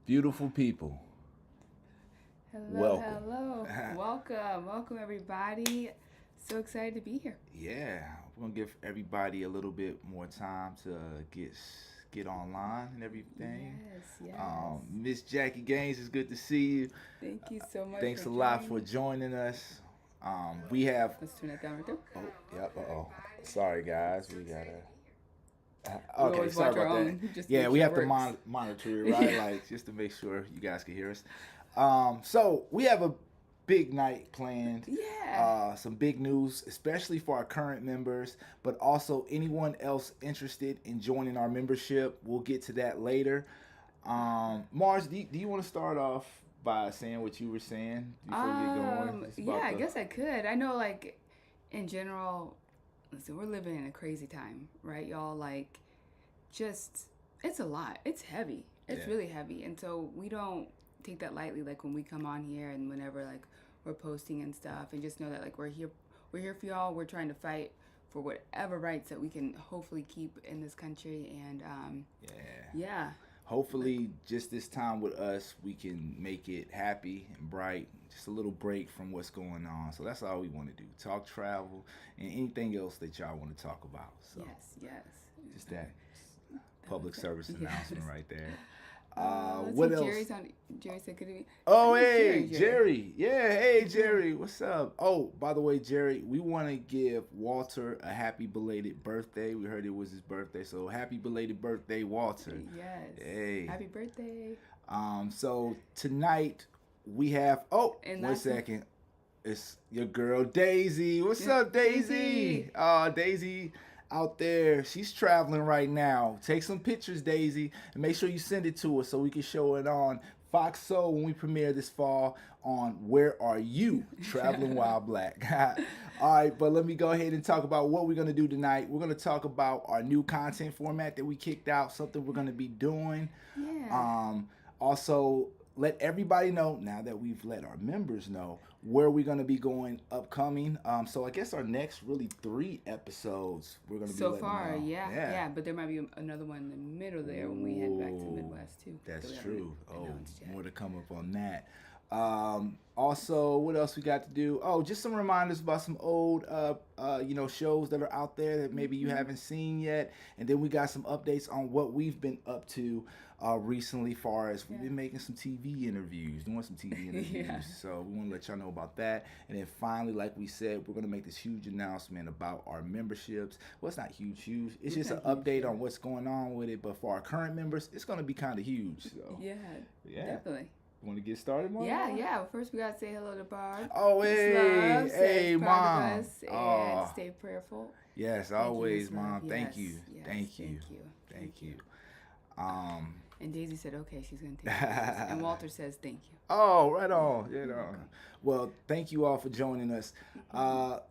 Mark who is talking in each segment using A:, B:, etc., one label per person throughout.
A: Beautiful people,
B: Hello,
A: welcome.
B: hello. Welcome everybody. So excited to be here.
A: Yeah, we're gonna give everybody a little bit more time to get online and everything.
B: Yes.
A: Miss Jackie Gaines, it's good to see you.
B: Thank you so much
A: Thanks
B: for
A: a lot
B: joining
A: for
B: me.
A: joining us. We have.
B: Let's turn that down right there.
A: Oh, yep. Oh, sorry guys, we gotta.
B: We
A: Okay,
B: always
A: sorry
B: watch our
A: about that.
B: own just to
A: Yeah,
B: make
A: we
B: sure it
A: have to
B: works.
A: monitor it, right?
B: Yeah.
A: Like just to make sure you guys can hear us. So we have a big night planned.
B: Yeah.
A: Some big news, especially for our current members, but also anyone else interested in joining our membership. We'll get to that later. Mars, do you want to start off by saying what you were saying before we get going? Just
B: Yeah,
A: about
B: I
A: the.
B: guess I could. I know like in general, listen, we're living in a crazy time, right, y'all? Like just it's a lot. It's heavy. It's
A: Yeah.
B: really heavy. And so we don't take that lightly like when we come on here and whenever like we're posting and stuff and just know that like we're here for y'all. We're trying to fight for whatever rights that we can hopefully keep in this country and
A: Yeah.
B: yeah. Like
A: Hopefully, just this time with us, we can make it happy and bright. Just a little break from what's going on. So that's all we want to do: talk travel and anything else that y'all want to talk about. So
B: yes.
A: just that
B: That was
A: public
B: it.
A: service announcement
B: Yes.
A: right there.
B: Let's see.
A: What else?
B: Jerry said, "Could he?" I
A: Oh,
B: didn't hear
A: hey,
B: Jerry.
A: Jerry. Yeah, hey,
B: Yeah.
A: Jerry. What's up? Oh, by the way, Jerry, we want to give Walter a happy belated birthday. We heard it was his birthday, so happy belated birthday, Walter.
B: Yes.
A: Hey.
B: Happy birthday.
A: So tonight we have. Oh,
B: And
A: one
B: last thing,
A: second. It's your girl Daisy. What's
B: yeah,
A: up, Daisy?
B: Daisy.
A: Daisy out there. She's traveling right now. Take some pictures, Daisy, and make sure you send it to us so we can show it on Fox Soul when we premiere this fall on Where Are You? Traveling While Black. All right, but let me go ahead and talk about what we're going to do tonight. We're going to talk about our new content format that we kicked out, something we're going to be doing.
B: Yeah.
A: Um, Also, let everybody know now that we've let our members know where we're going to be going upcoming. So I guess our next really 3 episodes we're going to be
B: So
A: letting them
B: far,
A: know.
B: yeah,
A: Yeah.
B: yeah, but there might be another one in the middle there when we head back to the
A: Ooh,
B: Midwest too. That
A: that's
B: we haven't
A: true. Oh,
B: announced yet.
A: more to come up on that. Also, what else we got to do? Oh, just some reminders about some old, shows that are out there that maybe you
B: Hmm.
A: haven't seen yet, and then we got some updates on what we've been up to recently. Far as we've
B: Yeah.
A: been making some TV interviews, doing some TV
B: Yeah.
A: interviews, so we want to let y'all know about that. And then finally, like we said, we're gonna make this huge announcement about our memberships. Well, it's not huge. It's
B: It's
A: just an
B: not huge,
A: update
B: yeah.
A: on what's going on with it. But for our current members, it's gonna be kind of huge. So
B: Yeah,
A: yeah,
B: definitely.
A: want to get started, Mom?
B: Yeah. Well, first we gotta say hello to Barb.
A: Oh,
B: Miss
A: hey,
B: Love says
A: hey,
B: proud of
A: Mom.
B: us and
A: Oh,
B: stay prayerful.
A: yes,
B: Thank you,
A: always,
B: Miss Love.
A: Mom. Thank you,
B: Yes.
A: thank you,
B: Thank you.
A: thank you. Um,
B: And Daisy said, "Okay, she's gonna take pictures." And Walter says, "Thank you."
A: oh, right
B: Yeah,
A: on, right
B: you're
A: on.
B: welcome.
A: Well, thank you all for joining us.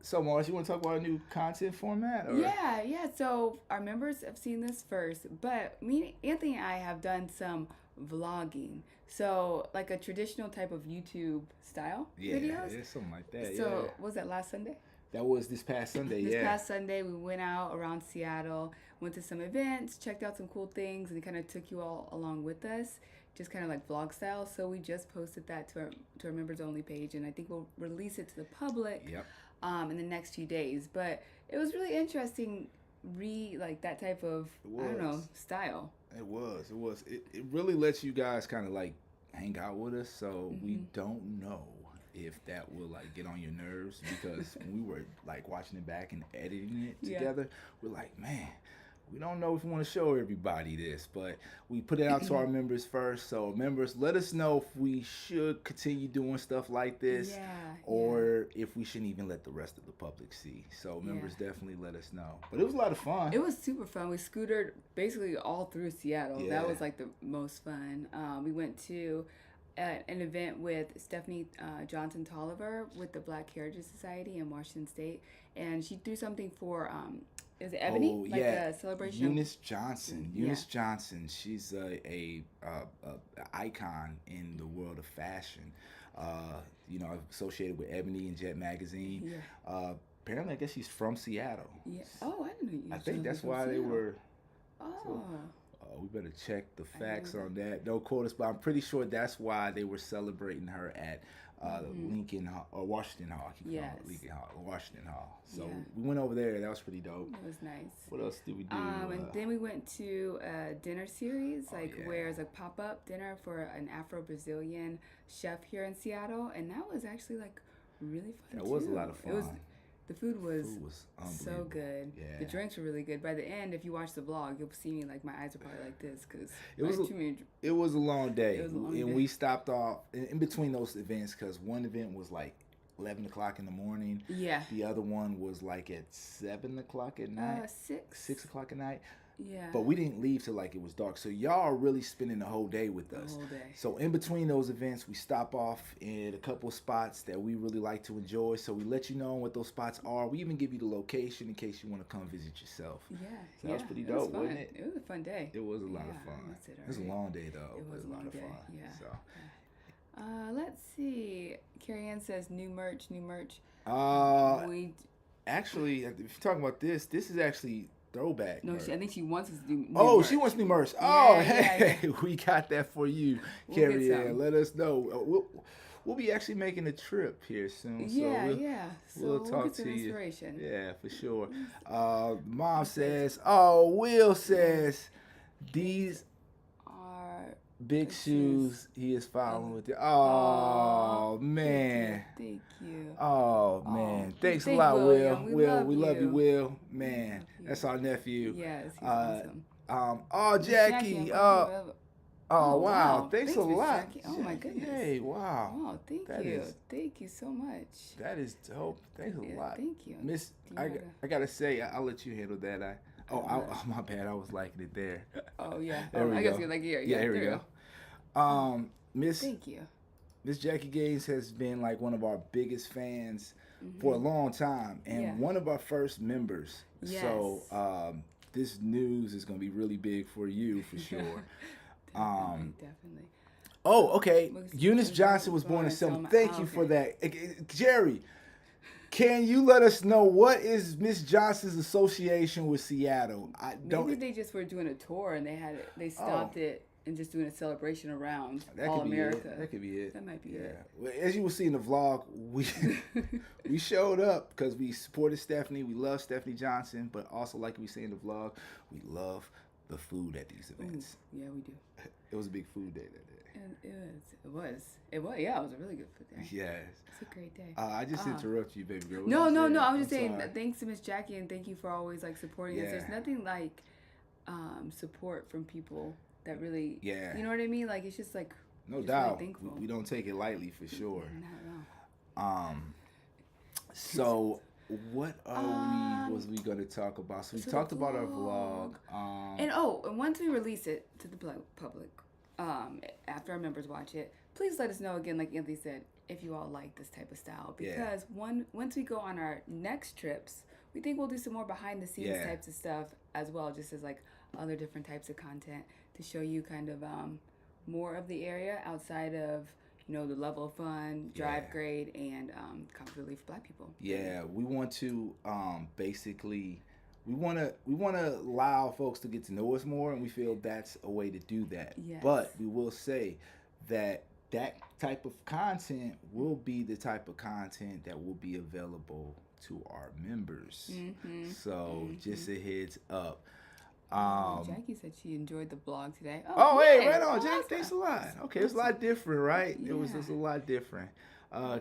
A: So, Mars, you want to talk about our new content format, or?
B: Yeah. So our members have seen this first, but me, Anthony, and I have done some vlogging. So like a traditional type of YouTube style
A: Yeah,
B: videos.
A: it's something like that. Yeah,
B: So was that last Sunday?
A: that was this past Sunday.
B: This
A: Yeah.
B: past Sunday, we went out around Seattle, went to some events, checked out some cool things, and kind of took you all along with us, just kind of like vlog style. So we just posted that to our members only page, and I think we'll release it to the public
A: Yep.
B: in the next few days. But it was really interesting, like that type of
A: It
B: I don't know
A: was.
B: style.
A: It was. It was. It really lets you guys kind of like hang out with us. So we
B: Hmm.
A: don't know if that will like get on your nerves because when we were like watching it back and editing it
B: Yeah.
A: together, we're like, man, we don't know if we want to show everybody this, but we put it out to our members first. So members, let us know if we should continue doing stuff like this
B: Yeah.
A: or if we shouldn't even let the rest of the public see. So
B: Yeah.
A: members definitely let us know. But it was a lot of fun.
B: It was super fun. We scootered basically all through Seattle.
A: Yeah.
B: That was like the most fun. We went to an event with Stephanie Johnson Tolliver with the Black Heritage Society in Washington State, and she threw something for is it Ebony?
A: Oh
B: Like
A: yeah,
B: a celebration.
A: Eunice Johnson.
B: Yeah.
A: Eunice Johnson. She's a icon in the world of fashion. Associated with Ebony and Jet magazine.
B: Yeah.
A: Apparently, I guess she's from Seattle.
B: Yeah. Oh, I didn't know you.
A: I
B: she
A: think
B: was
A: that's
B: from
A: why they
B: Seattle.
A: were.
B: Oh.
A: We better check the
B: I know
A: facts
B: that.
A: on that. Don't quote us, but I'm pretty sure that's why they were celebrating her at Lincoln Hall, or Washington Hall. I keep calling
B: Yes.
A: it Lincoln Hall, Washington Hall. So
B: Yeah.
A: we went over there. That was pretty dope.
B: It was nice.
A: What else did we do?
B: And then we went to a dinner series,
A: Oh, yeah.
B: where it's a pop up dinner for an Afro Brazilian chef here in Seattle, and that was actually like really fun.
A: That was a
B: too.
A: lot of fun.
B: The food was
A: Food was
B: so
A: unbelievable.
B: good.
A: Yeah.
B: The drinks were really good. By the end, if you watch the vlog, you'll see me like my eyes are probably like this because
A: It was
B: too many.
A: It was a long day,
B: It was a long
A: and
B: day.
A: we stopped off in between those events because one event was like 11 o'clock in the morning.
B: Yeah.
A: The other one was like at 7 o'clock at night,
B: 6
A: o'clock at night.
B: Yeah.
A: But we didn't leave till like it was dark. So y'all are really spending the whole day with
B: the
A: us.
B: whole day.
A: So in between those events, we stop off in a couple of spots that we really like to enjoy. So we let you know what those spots are. We even give you the location in case you want to come visit yourself.
B: Yeah.
A: So that was pretty
B: It was
A: dope,
B: fun.
A: wasn't it?
B: It was a fun day.
A: It was a lot
B: Yeah,
A: of fun.
B: I missed it
A: It was a
B: already.
A: long day though.
B: It was a
A: a lot
B: long
A: of
B: day,
A: fun.
B: yeah.
A: So
B: Let's see. Carrie Ann says new merch. We
A: actually, if you're talking about this is actually throwback.
B: no,
A: merch.
B: I think she wants us to do. New
A: Oh,
B: merch.
A: she wants new merch. Oh,
B: Yeah,
A: hey,
B: yeah.
A: we got that for you,
B: We'll get
A: Carrie Ann.
B: some.
A: Let us know. We'll be actually making a trip here soon.
B: Yeah,
A: so
B: yeah. So
A: we'll talk
B: get some
A: to you.
B: inspiration.
A: Yeah, for sure. Mom says, oh, Will says, these
B: Our
A: big
B: This
A: shoes
B: is-
A: he is following with it.
B: Aw,
A: Oh, man.
B: Thank you.
A: Oh man, thanks a
B: thank
A: lot,
B: William.
A: Will.
B: We love
A: we love you,
B: you.
A: Will. Man,
B: love you.
A: that's our nephew.
B: Yes, he's
A: Uh,
B: awesome.
A: Oh,
B: Miss
A: Jackie.
B: I'm
A: Oh,
B: Oh,
A: wow.
B: wow.
A: Thanks a
B: Thanks, Miss
A: lot.
B: Jackie. Oh, my
A: Jackie.
B: goodness.
A: Hey, wow.
B: Oh, thank
A: That
B: you.
A: is-
B: Thank you so much.
A: That is dope. Thanks a
B: Yeah,
A: lot,
B: thank you.
A: Miss.
B: Do you
A: I,
B: wanna-
A: I gotta say, I'll let you handle that.
B: Uh,
A: My bad. I was liking it there.
B: Oh yeah.
A: There we
B: I guess
A: go.
B: you're like here.
A: Yeah, here we
B: there
A: go. Miss
B: Thank you.
A: Miss Jackie Gaines has been like one of our biggest fans for a long time, and
B: Yeah.
A: one of our first members.
B: Yes.
A: So this news is going to be really big for you for sure.
B: Definitely.
A: Oh, okay.
B: Looks-
A: Eunice
B: looks
A: Johnson
B: like
A: was born in
B: Selma.
A: Selma. Thank you
B: Okay.
A: for that. Jerry, can you let us know what is Miss Johnson's association with Seattle? I
B: Maybe
A: don't.
B: they just were doing a tour and they stopped it and just doing a celebration around
A: That
B: all
A: could be
B: America.
A: it. That could be it.
B: That might be
A: Yeah.
B: it.
A: Well, as you will see in the vlog, we showed up because we supported Stephanie. We love Stephanie Johnson, but also like we say in the vlog, we love the food at these events.
B: Yeah, we do.
A: It was a big food day that day.
B: And it was. Yeah, it was a really good food day.
A: Yes.
B: It's a great day.
A: I just interrupted you, baby girl. What
B: No,
A: you
B: no,
A: saying?
B: no. I was
A: I'm
B: just saying
A: sorry.
B: thanks to Miss Jackie and thank you for always like supporting us.
A: Yeah.
B: There's nothing like support from people that really,
A: Yeah.
B: you know what I mean? Like it's just like
A: No
B: just
A: doubt.
B: Really thankful.
A: We don't take it lightly for sure.
B: Not at all.
A: So what was we gonna talk about? So we
B: so the
A: talked about our vlog.
B: And once we release it to the public, after our members watch it, please let us know again, like Anthony said, if you all like this type of style. Because once we go on our next trips, we think we'll do some more behind the scenes types of stuff as well, just as like other different types of content to show you kind of more of the area outside of the level of fun, drive grade, and comfortability for Black people.
A: Yeah, we want to basically we want to allow folks to get to know us more, and we feel that's a way to do that.
B: Yes.
A: But we will say that type of content will be the type of content that will be available to our members. So just a heads up.
B: Jackie said she enjoyed the vlog today.
A: Oh, hey,
B: yay,
A: right on,
B: awesome.
A: Jack. Thanks a lot. Okay, it's a lot different, right? It was
B: Yeah.
A: just a lot different.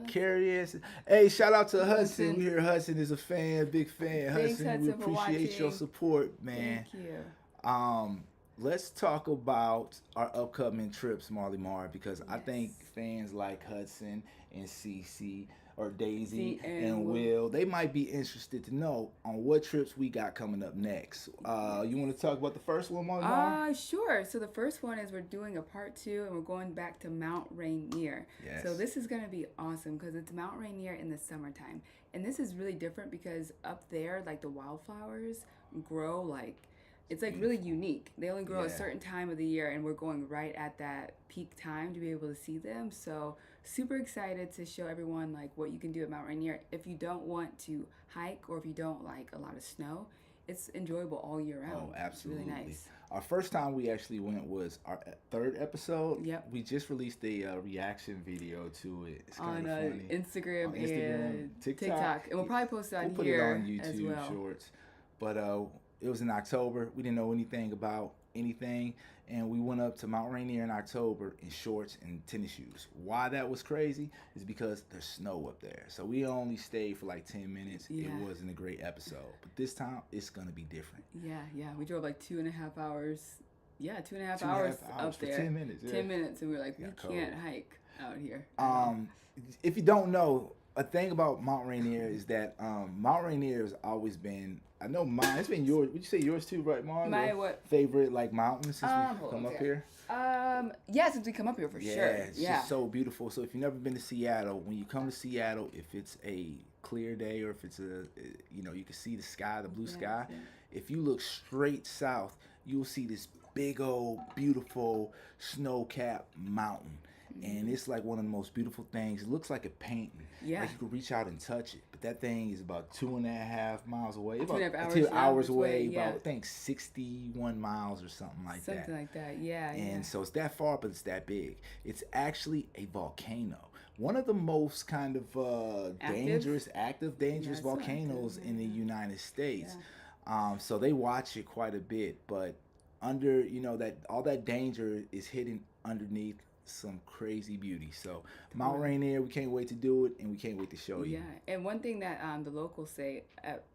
A: Carrie Ann said, hey, shout out to Hudson.
B: Hudson.
A: We hear Hudson is a fan, big fan.
B: Thanks,
A: Hudson, we
B: Hudson, for
A: appreciate your
B: watching.
A: support, man.
B: Thank you.
A: Let's talk about our upcoming trips, Marley Mar, because I think fans like Hudson and Cece or Daisy and Will, they might be interested to know on what trips we got coming up next. You want to talk about the first one, Marley Mar?
B: Sure. So the first one is we're doing a part 2 and we're going back to Mount Rainier.
A: Yes.
B: So this is going to be awesome because it's Mount Rainier in the summertime. And this is really different because up there, like the wildflowers grow like, it's like really unique. They only grow a certain time of the year and we're going right at that peak time to be able to see them. So super excited to show everyone like what you can do at Mount Rainier. If you don't want to hike or if you don't like a lot of snow, it's enjoyable all year round.
A: Oh, absolutely.
B: It's really nice.
A: Our first time we actually went was our third episode.
B: Yep.
A: We just released a reaction video to it. It's
B: On
A: kind of funny.
B: Instagram,
A: On Instagram,
B: and
A: TikTok.
B: and we'll probably post it on
A: We'll put
B: here
A: it on YouTube
B: as well.
A: Shorts. But it was in October. We didn't know anything about anything, and we went up to Mount Rainier in October in shorts and tennis shoes. Why that was crazy is because there's snow up there. So we only stayed for like 10 minutes.
B: Yeah.
A: It wasn't a great episode. But this time, it's going to be different.
B: Yeah. We drove like 2.5 hours. Yeah, 2.5
A: 2.5
B: hours
A: hours
B: up
A: for
B: there.
A: 10 minutes. Yeah.
B: 10 minutes, and we were like, we
A: Got cold.
B: can't hike out here.
A: If you don't know, a thing about Mount Rainier is that Mount Rainier has always been, I know mine, it's been yours. Would you say yours too, right, Mom?
B: My what?
A: Favorite like mountain since we
B: hold
A: come
B: on,
A: up
B: okay.
A: here?
B: Yeah, since we come up here for sure.
A: It's just so beautiful. So if you've never been to Seattle, when you come to Seattle, if it's a clear day or if it's you can see the sky, the blue sky.
B: Yeah.
A: If you look straight south, you'll see this big old beautiful snow-capped mountain. And it's like one of the most beautiful things. It looks like a painting.
B: Yeah.
A: Like you could reach out and touch it. But that thing is about 2.5 miles away.
B: 2.5 hours,
A: 2 hours away.
B: yeah.
A: About, I think, 61 miles or something like that.
B: Something like that, yeah.
A: And so it's that far, but it's that big. It's actually a volcano. One of the most kind of dangerous volcanoes in the United States.
B: Yeah.
A: So they watch it quite a bit. But under, that all that danger is hidden underneath some crazy beauty. So Mount Rainier, we can't wait to do it, and we can't wait to show you.
B: Yeah, and one thing that the locals say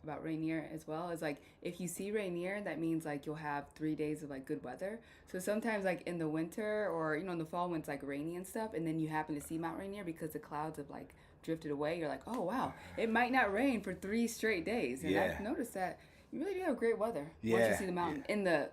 B: about Rainier as well is like if you see Rainier, that means like you'll have 3 days of like good weather. So sometimes like in the winter or in the fall when it's like rainy and stuff, and then you happen to see Mount Rainier because the clouds have like drifted away, you're like, oh wow, it might not rain for 3 straight days. And I've noticed that you really do have great weather once you see the mountain in the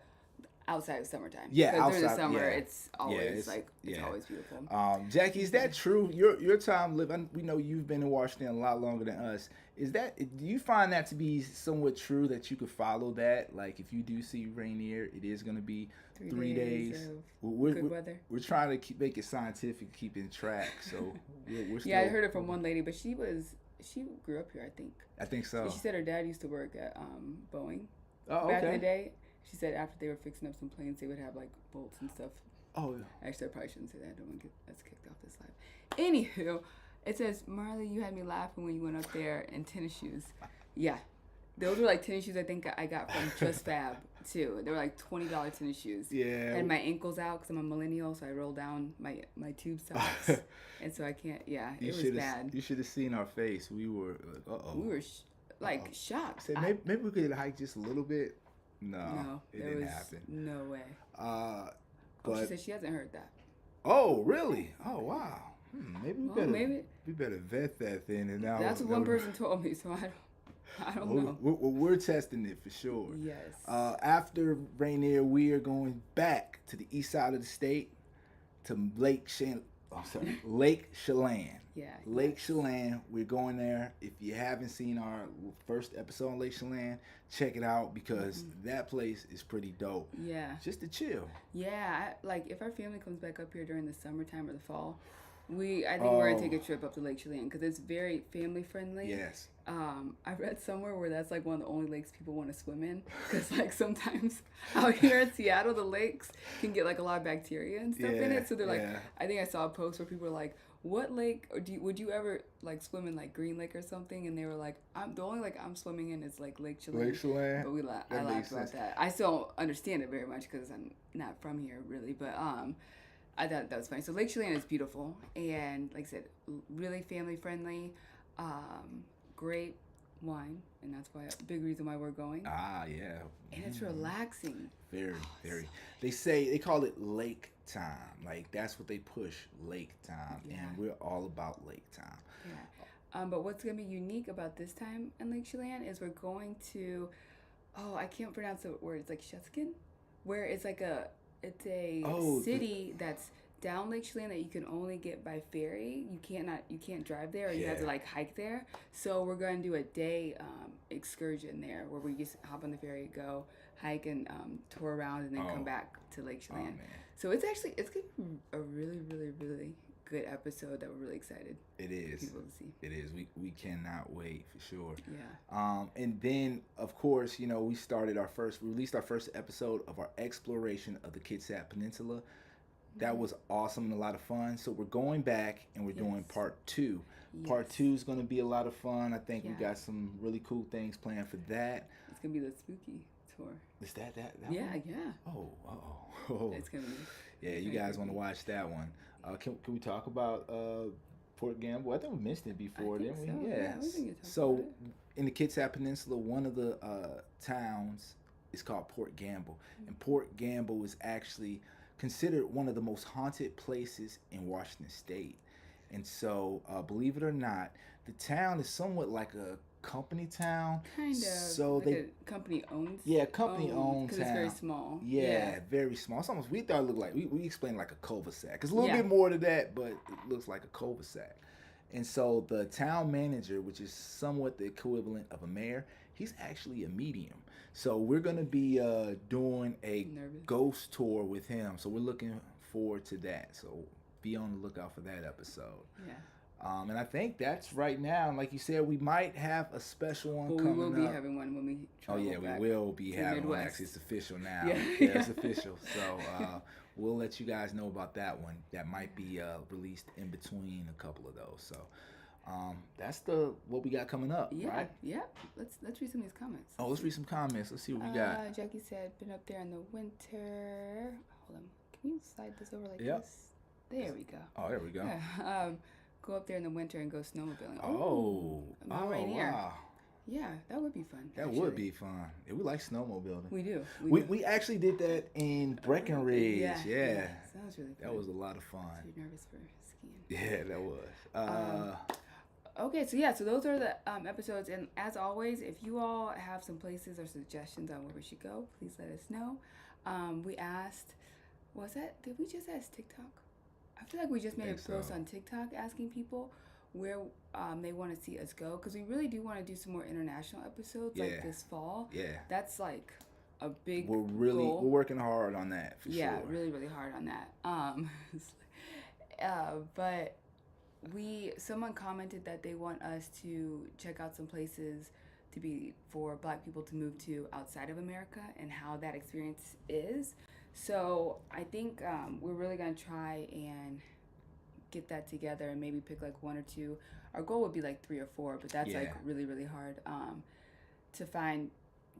B: outside of summertime.
A: Yeah,
B: outside. During the
A: outside,
B: summer,
A: yeah.
B: it's always it's always beautiful.
A: Jackie, is that true? Your time living, we know you've been in Washington a lot longer than us. Do you find that to be somewhat true that you could follow that? Like if you do see Rainier, it is going to be 3 days.
B: Of good weather.
A: We're trying to make it scientific, keep in track. So we're still,
B: yeah, I heard it from one lady, but she grew up here, I think.
A: I think so.
B: And she said her dad used to work at Boeing
A: Okay.
B: back in the day. She said after they were fixing up some planes, they would have like bolts and stuff.
A: Oh,
B: actually, I probably shouldn't say that. I don't want to get us kicked off this live. Anywho, it says, Marley, you had me laughing when you went up there in tennis shoes. Yeah, those were like tennis shoes I think I got from Just Fab too. They were like $20 tennis shoes.
A: Yeah.
B: And my ankles out because I'm a millennial, so I roll down my tube socks, and so I can't. Yeah, it was bad.
A: You should have seen our face. We were like,
B: We were shocked.
A: Said maybe we could hike just a little bit. No, it didn't happen.
B: No way.
A: But
B: she said she hasn't heard that.
A: Oh, really? Oh, wow. Maybe we better vet that thing. And now
B: that's what one person told me, so I don't know.
A: We're testing it for sure.
B: Yes.
A: After Rainier, we are going back to the east side of the state to Lake Chelan.
B: Yeah.
A: Lake Chelan. We're going there. If you haven't seen our first episode on Lake Chelan, check it out because that place is pretty dope.
B: Yeah.
A: Just to chill.
B: Yeah. If our family comes back up here during the summertime or the fall, I think we're gonna take a trip up to Lake Chelan because it's very family friendly.
A: Yes.
B: I read somewhere where that's like one of the only lakes people want to swim in because like sometimes out here in Seattle the lakes can get like a lot of bacteria and stuff in it. So they're like, I think I saw a post where people were like, what lake or would you ever like swim in like Green Lake or something? And they were like, the only lake I'm swimming in is like Lake Chelan.
A: Lake Chelan.
B: But I laughed about that. I still don't understand it very much because I'm not from here really, but I thought that was funny. So Lake Chelan is beautiful and like I said, really family friendly. Great wine, and that's why a big reason why we're going.
A: Ah, yeah.
B: And it's relaxing.
A: Very, very. They call it lake time. Like that's what they push, lake time, and we're all about lake time.
B: Yeah. But what's gonna be unique about this time in Lake Chelan is we're going to, I can't pronounce the word. It's like Shuskin, where it's like a city that's down Lake Chelan that you can only get by ferry. You can't drive there, or you have to like hike there. So we're going to do a day excursion there where we just hop on the ferry, go hike and tour around, and then come back to Lake Chelan. So it's gonna be a really, really, really good episode that we're really excited
A: It is.
B: for people to see.
A: It is. We cannot wait for sure.
B: Yeah.
A: And then of course, we released our first episode of our exploration of the Kitsap Peninsula. That was awesome and a lot of fun. So we're going back and we're doing part 2. Part 2 is going to be a lot of fun. I think we got some really cool things planned for that.
B: It's going to be the spooky tour.
A: Is that
B: yeah,
A: one?
B: Yeah.
A: Oh.
B: It's going to be.
A: Yeah, you guys want to watch that one. Can we talk about Port Gamble? I think we mentioned it before, didn't we?
B: So.
A: Yeah.
B: We can talk
A: So
B: about it.
A: in the Kitsap Peninsula, one of the towns is called Port Gamble. And Port Gamble is actually considered one of the most haunted places in Washington State. And so, believe it or not, the town is somewhat like a company town.
B: Kind of.
A: So
B: like a company owns.
A: Yeah, company owned
B: because
A: town.
B: it's very small.
A: Yeah, very small. It's almost, we thought it looked like, we explained like a cul-de-sac. It's a little bit more to that, but it looks like a cul-de-sac. And so the town manager, which is somewhat the equivalent of a mayor, he's actually a medium. So we're going to be doing a ghost tour with him. So we're looking forward to that. So be on the lookout for that episode.
B: Yeah.
A: And I think that's right now. And like you said, we might have a special one coming up.
B: We will be having one when we travel back.
A: We will be having one. Actually, it's official now. Yeah, it's official. So we'll let you guys know about that one. That might be released in between a couple of those. So that's what we got coming up, right?
B: Yeah. Let's read some of these comments.
A: Oh, let's read some comments. Let's see what we got.
B: Jackie said, been up there in the winter. Hold on. Can you slide this over like this? There we go.
A: Oh, there we go.
B: Yeah. Go up there in the winter and go snowmobiling.
A: Right
B: here.
A: Wow.
B: Yeah, that would be fun.
A: That would be fun. Yeah, we like snowmobiling.
B: We do.
A: We actually did that in Breckenridge.
B: Yeah.
A: That
B: was really fun.
A: That was a lot of fun.
B: Too nervous for skiing.
A: Yeah, that was.
B: Okay, so those are the episodes, and as always, if you all have some places or suggestions on where we should go, please let us know. We asked, did we just ask TikTok? I feel like we just made a post on TikTok asking people where they want to see us go, because we really do want to do some more international episodes like this fall.
A: Yeah.
B: That's like a big
A: goal. We're working hard on that for sure.
B: Yeah, really, really hard on that. But someone commented that they want us to check out some places for Black people to move to outside of America and how that experience is. So I think we're really going to try and get that together and maybe pick like 1 or 2. Our goal would be like 3 or 4, but that's like really, really hard to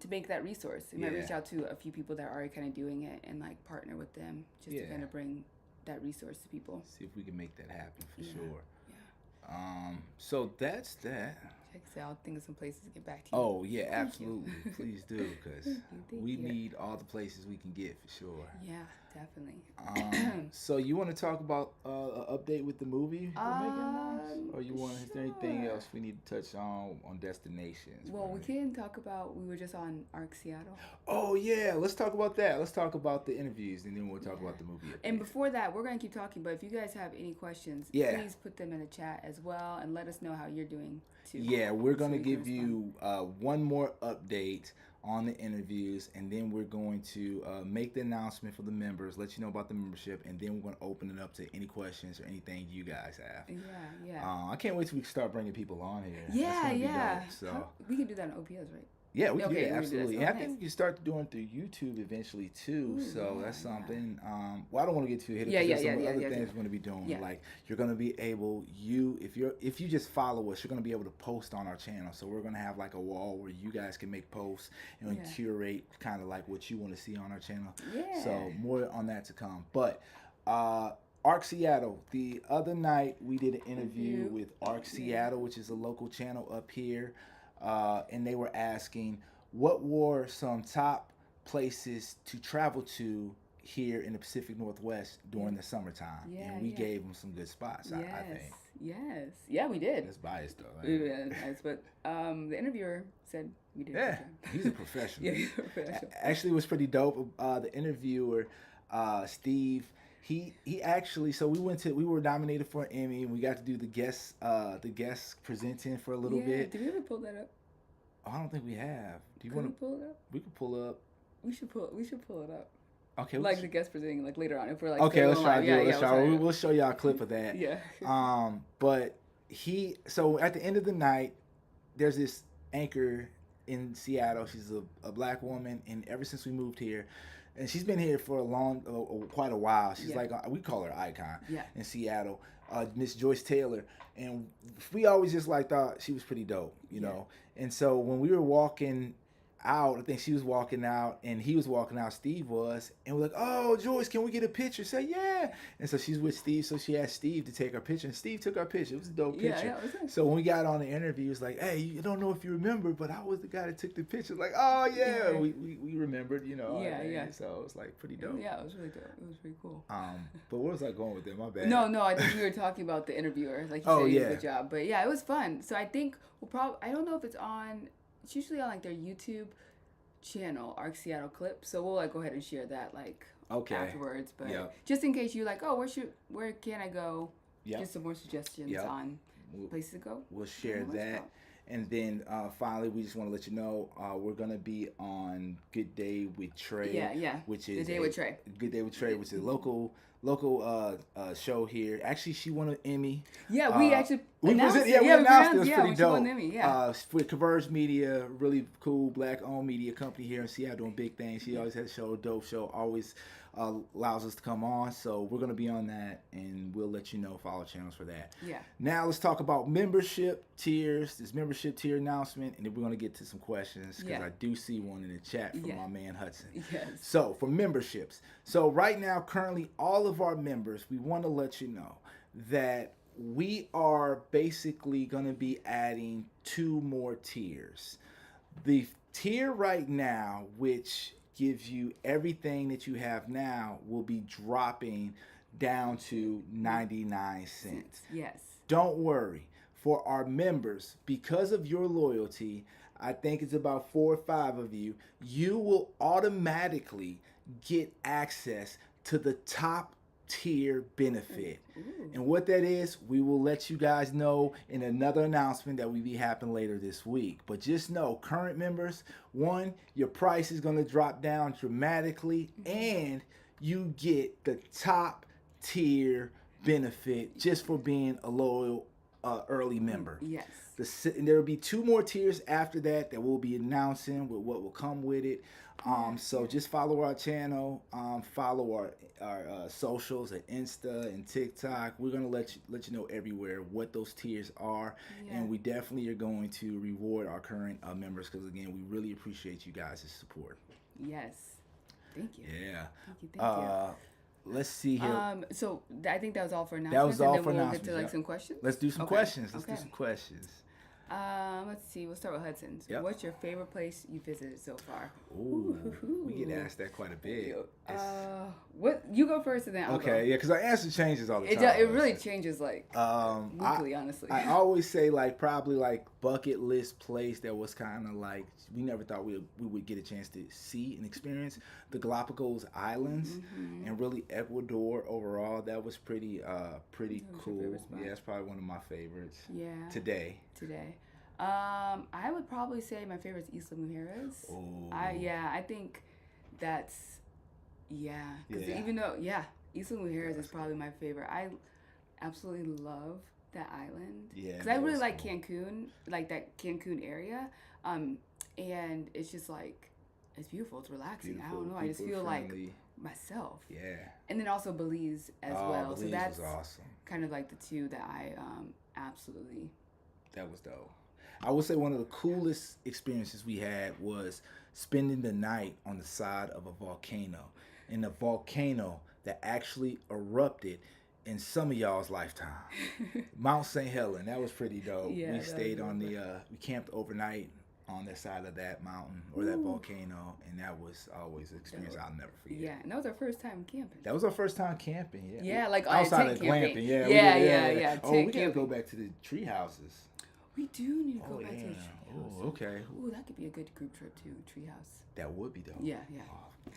B: make that resource. We might reach out to a few people that are already kind of doing it and like partner with them just to kind of bring that resource to people.
A: See if we can make that happen for sure.
B: Yeah.
A: So that's that.
B: I'll think of some places to get back to you.
A: Oh yeah, absolutely. Please do, because we need all the places we can get for sure.
B: Yeah, definitely.
A: So you want to talk about an update with the movie we're making, or is there anything else we need to touch on destinations?
B: Well, we can talk about. We were just on ARC Seattle.
A: Oh yeah, let's talk about that. Let's talk about the interviews, and then we'll talk about the movie.
B: And before that, we're gonna keep talking. But if you guys have any questions, please put them in the chat as well, and let us know how you're doing too.
A: Yeah, we're gonna give you one more update on the interviews, and then we're going to make the announcement for the members, let you know about the membership, and then we're going to open it up to any questions or anything you guys have.
B: Yeah.
A: I can't wait till we start bringing people on here.
B: Yeah.
A: So
B: we can do that on OPS, right?
A: Yeah, we can do that, absolutely. And I think we can start doing it through YouTube eventually too. So that's something. Well, I don't want to get too ahead of it. There's some other things we're going to be doing. Yeah. Like you're going to be able, if you just follow us, you're going to be able to post on our channel. So we're going to have like a wall where you guys can make posts and curate kind of like what you want to see on our channel.
B: Yeah.
A: So more on that to come. But ARC Seattle. The other night we did an interview with ARC Seattle, which is a local channel up here. And they were asking what were some top places to travel to here in the Pacific Northwest during the summertime. And we gave them some good spots, I think.
B: Yes. Yeah, we did.
A: That's biased, though.
B: Right? But the interviewer said we did.
A: Yeah, he's a professional.
B: He's a professional.
A: Actually, it was pretty dope. The interviewer, Steve, he actually, so we were nominated for an Emmy, and we got to do the guest presenting for a little bit.
B: Did we ever pull that up?
A: Oh, I don't think we have. Do you
B: want to pull it up?
A: We could pull up.
B: We should pull it up.
A: Okay.
B: Like the guest presenting, like later on, if we're like
A: Okay,
B: still
A: let's try to
B: alive.
A: do
B: Yeah,
A: it.
B: yeah,
A: Let's try.
B: we'll
A: We'll show y'all a clip of that.
B: Yeah.
A: But so at the end of the night, there's this anchor in Seattle. She's a black woman, and ever since we moved here, and she's been here for quite a while. She's like we call her icon in Seattle, Miss Joyce Taylor, and we always just like thought she was pretty dope, you know. And so when we were walking out, I think she was walking out and he was walking out, Steve was, and we're like, "Oh, Joyce, can we get a picture?" Say, "Yeah." And so she's with Steve, so she asked Steve to take her picture, and Steve took our picture. It was a dope picture.
B: Yeah, it was nice.
A: So when we got on the interview, it was like, "Hey, you don't know if you remember, but I was the guy that took the picture." Like, "Oh yeah, we remembered, you know."
B: Yeah.
A: So it was like pretty dope.
B: Yeah, it was really dope. It was pretty cool.
A: But where was I going with that? My bad.
B: No, I think we were talking about the interviewer. Like you said, he did a good job. But yeah, it was fun. So I think we'll probably, I don't know if it's on, it's usually on like their YouTube channel, Arc Seattle Clip. So we'll like go ahead and share that like afterwards. But just in case you're like, oh, where can I go? Just some more suggestions on places to go.
A: We'll share that. And then finally, we just want to let you know we're gonna be on Good Day with Trey. Which is
B: Good Day with Trey.
A: Good Day with Trey, which is a local show here. Actually, she won an Emmy.
B: Yeah, we actually
A: announced it. We announced it. It was pretty dope.
B: She won an Emmy,
A: with Converge Media, really cool black-owned media company here in Seattle, doing big things. She always has a show, dope show, always allows us to come on. So we're gonna be on that, and we'll let you know. Follow channels for that.
B: Yeah.
A: Now let's talk about membership tiers. This membership tier announcement, and then we're gonna get to some questions because I do see one in the chat from my man Hudson.
B: Yes.
A: So for memberships, so right now, currently, all of our members, we want to let you know that we are basically gonna be adding 2 more tiers. The tier right now, which gives you everything that you have now, will be dropping down to 99 cents.
B: Yes.
A: Don't worry. For our members, because of your loyalty, I think it's about 4 or 5 of you, you will automatically get access to the top tier benefit. And what that is, we will let you guys know in another announcement that will be happening later this week. But just know, current members, 1, your price is going to drop down dramatically, and you get the top tier benefit just for being a loyal early member.
B: Yes.
A: And there will be 2 more tiers after that we'll be announcing with what will come with it. So just follow our channel, follow our socials at Insta and TikTok. We're gonna let you know everywhere what those tiers are, and we definitely are going to reward our current members because again, we really appreciate you guys' support.
B: Yes, thank you.
A: Yeah.
B: Thank you.
A: Let's see here.
B: So I think that was all for announcements.
A: That was all
B: and then
A: for
B: we'll
A: announcements.
B: Get to like some questions.
A: Let's do some questions. Let's do some questions.
B: Let's see. We'll start with Hudson. So what's your favorite place you visited so far?
A: Ooh, we get asked that quite a bit.
B: What you go first and then I'll go.
A: Because our answer changes all the time.
B: It really changes like weekly, honestly.
A: I always say like probably like bucket list place that was kind of like we never thought we would get a chance to see and experience the Galapagos Islands and really Ecuador overall. That was pretty cool. Yeah, that's probably one of my favorites.
B: Yeah.
A: Today.
B: I would probably say my favorite is Isla Mujeres.
A: Oh.
B: I think that's because even though Isla Mujeres is probably my favorite. I absolutely love that island.
A: Yeah.
B: Because I really like Cancun, like that Cancun area. And it's just like it's beautiful. It's relaxing. I don't know. I just feel friendly. Like myself.
A: Yeah.
B: And then also Belize as well.
A: Belize
B: so that's
A: was awesome.
B: Kind of like the 2 that I absolutely.
A: That was dope. I would say one of the coolest experiences we had was spending the night on the side of a volcano. And the volcano that actually erupted in some of y'all's lifetime. Mount St. Helen. That was pretty dope.
B: Yeah,
A: we stayed on we camped overnight on the side of that mountain or that volcano, and that was always an experience I'll never forget.
B: Yeah, and that was our first time camping.
A: That was our first time camping.
B: Yeah, like
A: outside of
B: camping.
A: glamping.
B: Yeah.
A: Oh, we gotta go back to the tree houses.
B: We do need to go back to the tree house.
A: Oh, okay.
B: Ooh, that could be a good group trip too. Treehouse.
A: That would be dope.
B: Yeah. Oh.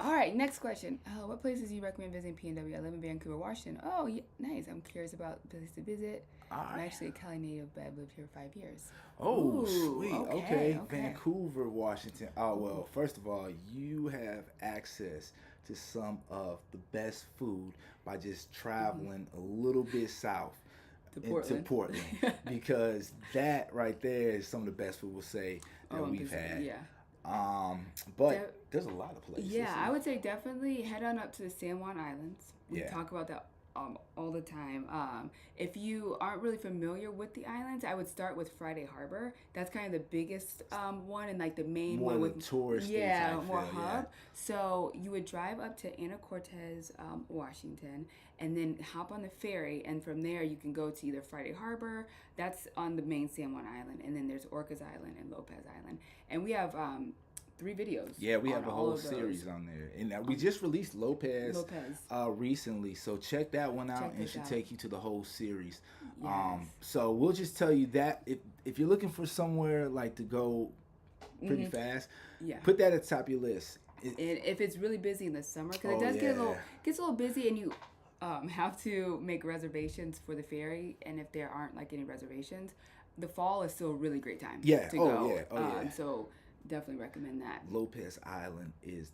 B: All right, next question. What places do you recommend visiting PNW? I live in Vancouver, Washington. Oh, yeah, nice. I'm curious about places to visit. I'm actually a Cali native, but I've lived here 5 years.
A: Oh, sweet. Okay. Vancouver, Washington. Oh, well, first of all, you have access to some of the best food by just traveling a little bit south
B: To
A: into
B: Portland.
A: Portland, because that right there is some of the best food we'll say that
B: Oh,
A: we've
B: 100%,
A: had.
B: yeah.
A: But
B: De-
A: there's a lot of places.
B: Yeah, I would say definitely head on up to the San Juan Islands. We
A: Yeah.
B: talk about that all the time. If you aren't really familiar with the islands, I would start with Friday Harbor. That's kind of the biggest one and like the main
A: More
B: one
A: the
B: with
A: touristy
B: yeah,
A: type
B: more
A: feel,
B: hub.
A: yeah.
B: So you would drive up to Anacortes, Washington, and then hop on the ferry, and from there you can go to either Friday Harbor. That's on the main San Juan Island, and then there's Orcas Island and Lopez Island, and we have 3 videos.
A: Yeah, we have
B: on
A: a
B: all
A: whole
B: of those.
A: series on there, and we just released Lopez, recently. So check that one out,
B: Check
A: and it
B: this
A: should
B: out.
A: take you to the whole series.
B: Yes.
A: So we'll just tell you that if you're looking for somewhere like to go pretty fast,
B: Yeah.
A: put that at the top of your list.
B: And if it's really busy in the summer, because
A: Oh,
B: it does
A: yeah.
B: gets a little busy, and you have to make reservations for the ferry. And if there aren't like any reservations, the fall is still a really great time.
A: Yeah.
B: To
A: Oh,
B: go.
A: yeah. Oh, yeah.
B: So definitely recommend that.
A: Lopez Island is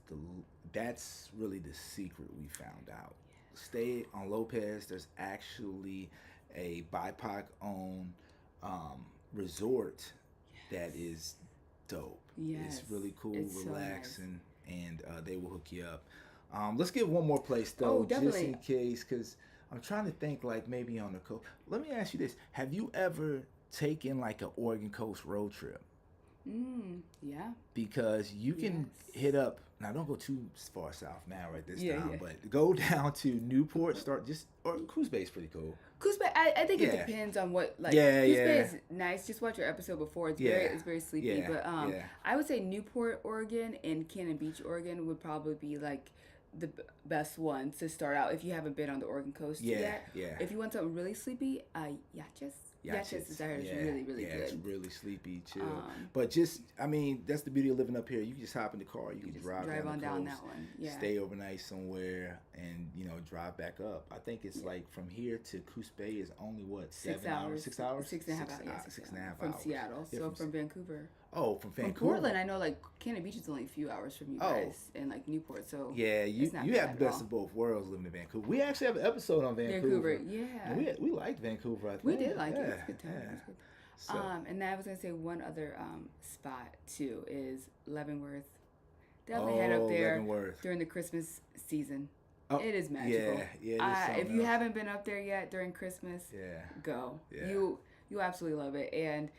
A: that's really the secret we found out. Stay on Lopez. There's actually a BIPOC owned resort that is dope.
B: Yes,
A: It's really cool,
B: it's so
A: relaxing, and they will hook you up. Let's give one more place though,
B: Oh,
A: just
B: definitely.
A: in case, because I'm trying to think like maybe on the coast. Let me ask you this: have you ever taken like an Oregon Coast road trip?
B: Yeah.
A: Because you can
B: Yes.
A: hit up, now don't go too far south now right this
B: Yeah,
A: time,
B: yeah.
A: but go down to Newport, or Coos Bay's pretty cool.
B: Coos Bay, I think it
A: Yeah.
B: depends on what like.
A: Yeah,
B: Coos
A: yeah.
B: Bay is nice. Just watch your episode before. It's very sleepy.
A: Yeah,
B: But
A: yeah.
B: I would say Newport, Oregon, and Cannon Beach, Oregon would probably be like the best ones to start out if you haven't been on the Oregon coast
A: Yeah,
B: yet.
A: yeah.
B: If you want something really sleepy, Yachis. Yachis is really
A: yeah,
B: good.
A: it's really sleepy, chill.
B: Um,
A: But just, I mean, that's the beauty of living up here. You can just hop in the car, you can
B: just
A: drive
B: drive
A: down
B: on
A: the
B: down
A: coast,
B: that one. Yeah.
A: stay overnight somewhere, and drive back up. I think it's like from here to Coos Bay is only what,
B: 6
A: hours?
B: hours.
A: 6 hours?
B: 6.5 hours. Yeah,
A: 6.5
B: from
A: hours.
B: Seattle.
A: Yeah,
B: So from Vancouver.
A: Oh, from Vancouver.
B: From Portland, I know like Cannon Beach is only a few hours from you
A: Oh.
B: guys, and like Newport. So
A: Yeah, you
B: it's not
A: have
B: bad
A: the
B: at
A: best
B: all.
A: of both worlds living in Vancouver. We actually have an episode on Vancouver.
B: Yeah.
A: And we liked Vancouver, I think.
B: We did like it.
A: Yeah,
B: It was a good time.
A: yeah.
B: It was good.
A: So,
B: And then I was gonna say one other spot too is Leavenworth. Definitely head up there
A: Leavenworth.
B: during the Christmas season.
A: Oh,
B: It is magical.
A: Yeah, yeah.
B: If you haven't been up there yet during Christmas,
A: Yeah.
B: go.
A: Yeah.
B: You absolutely love it, and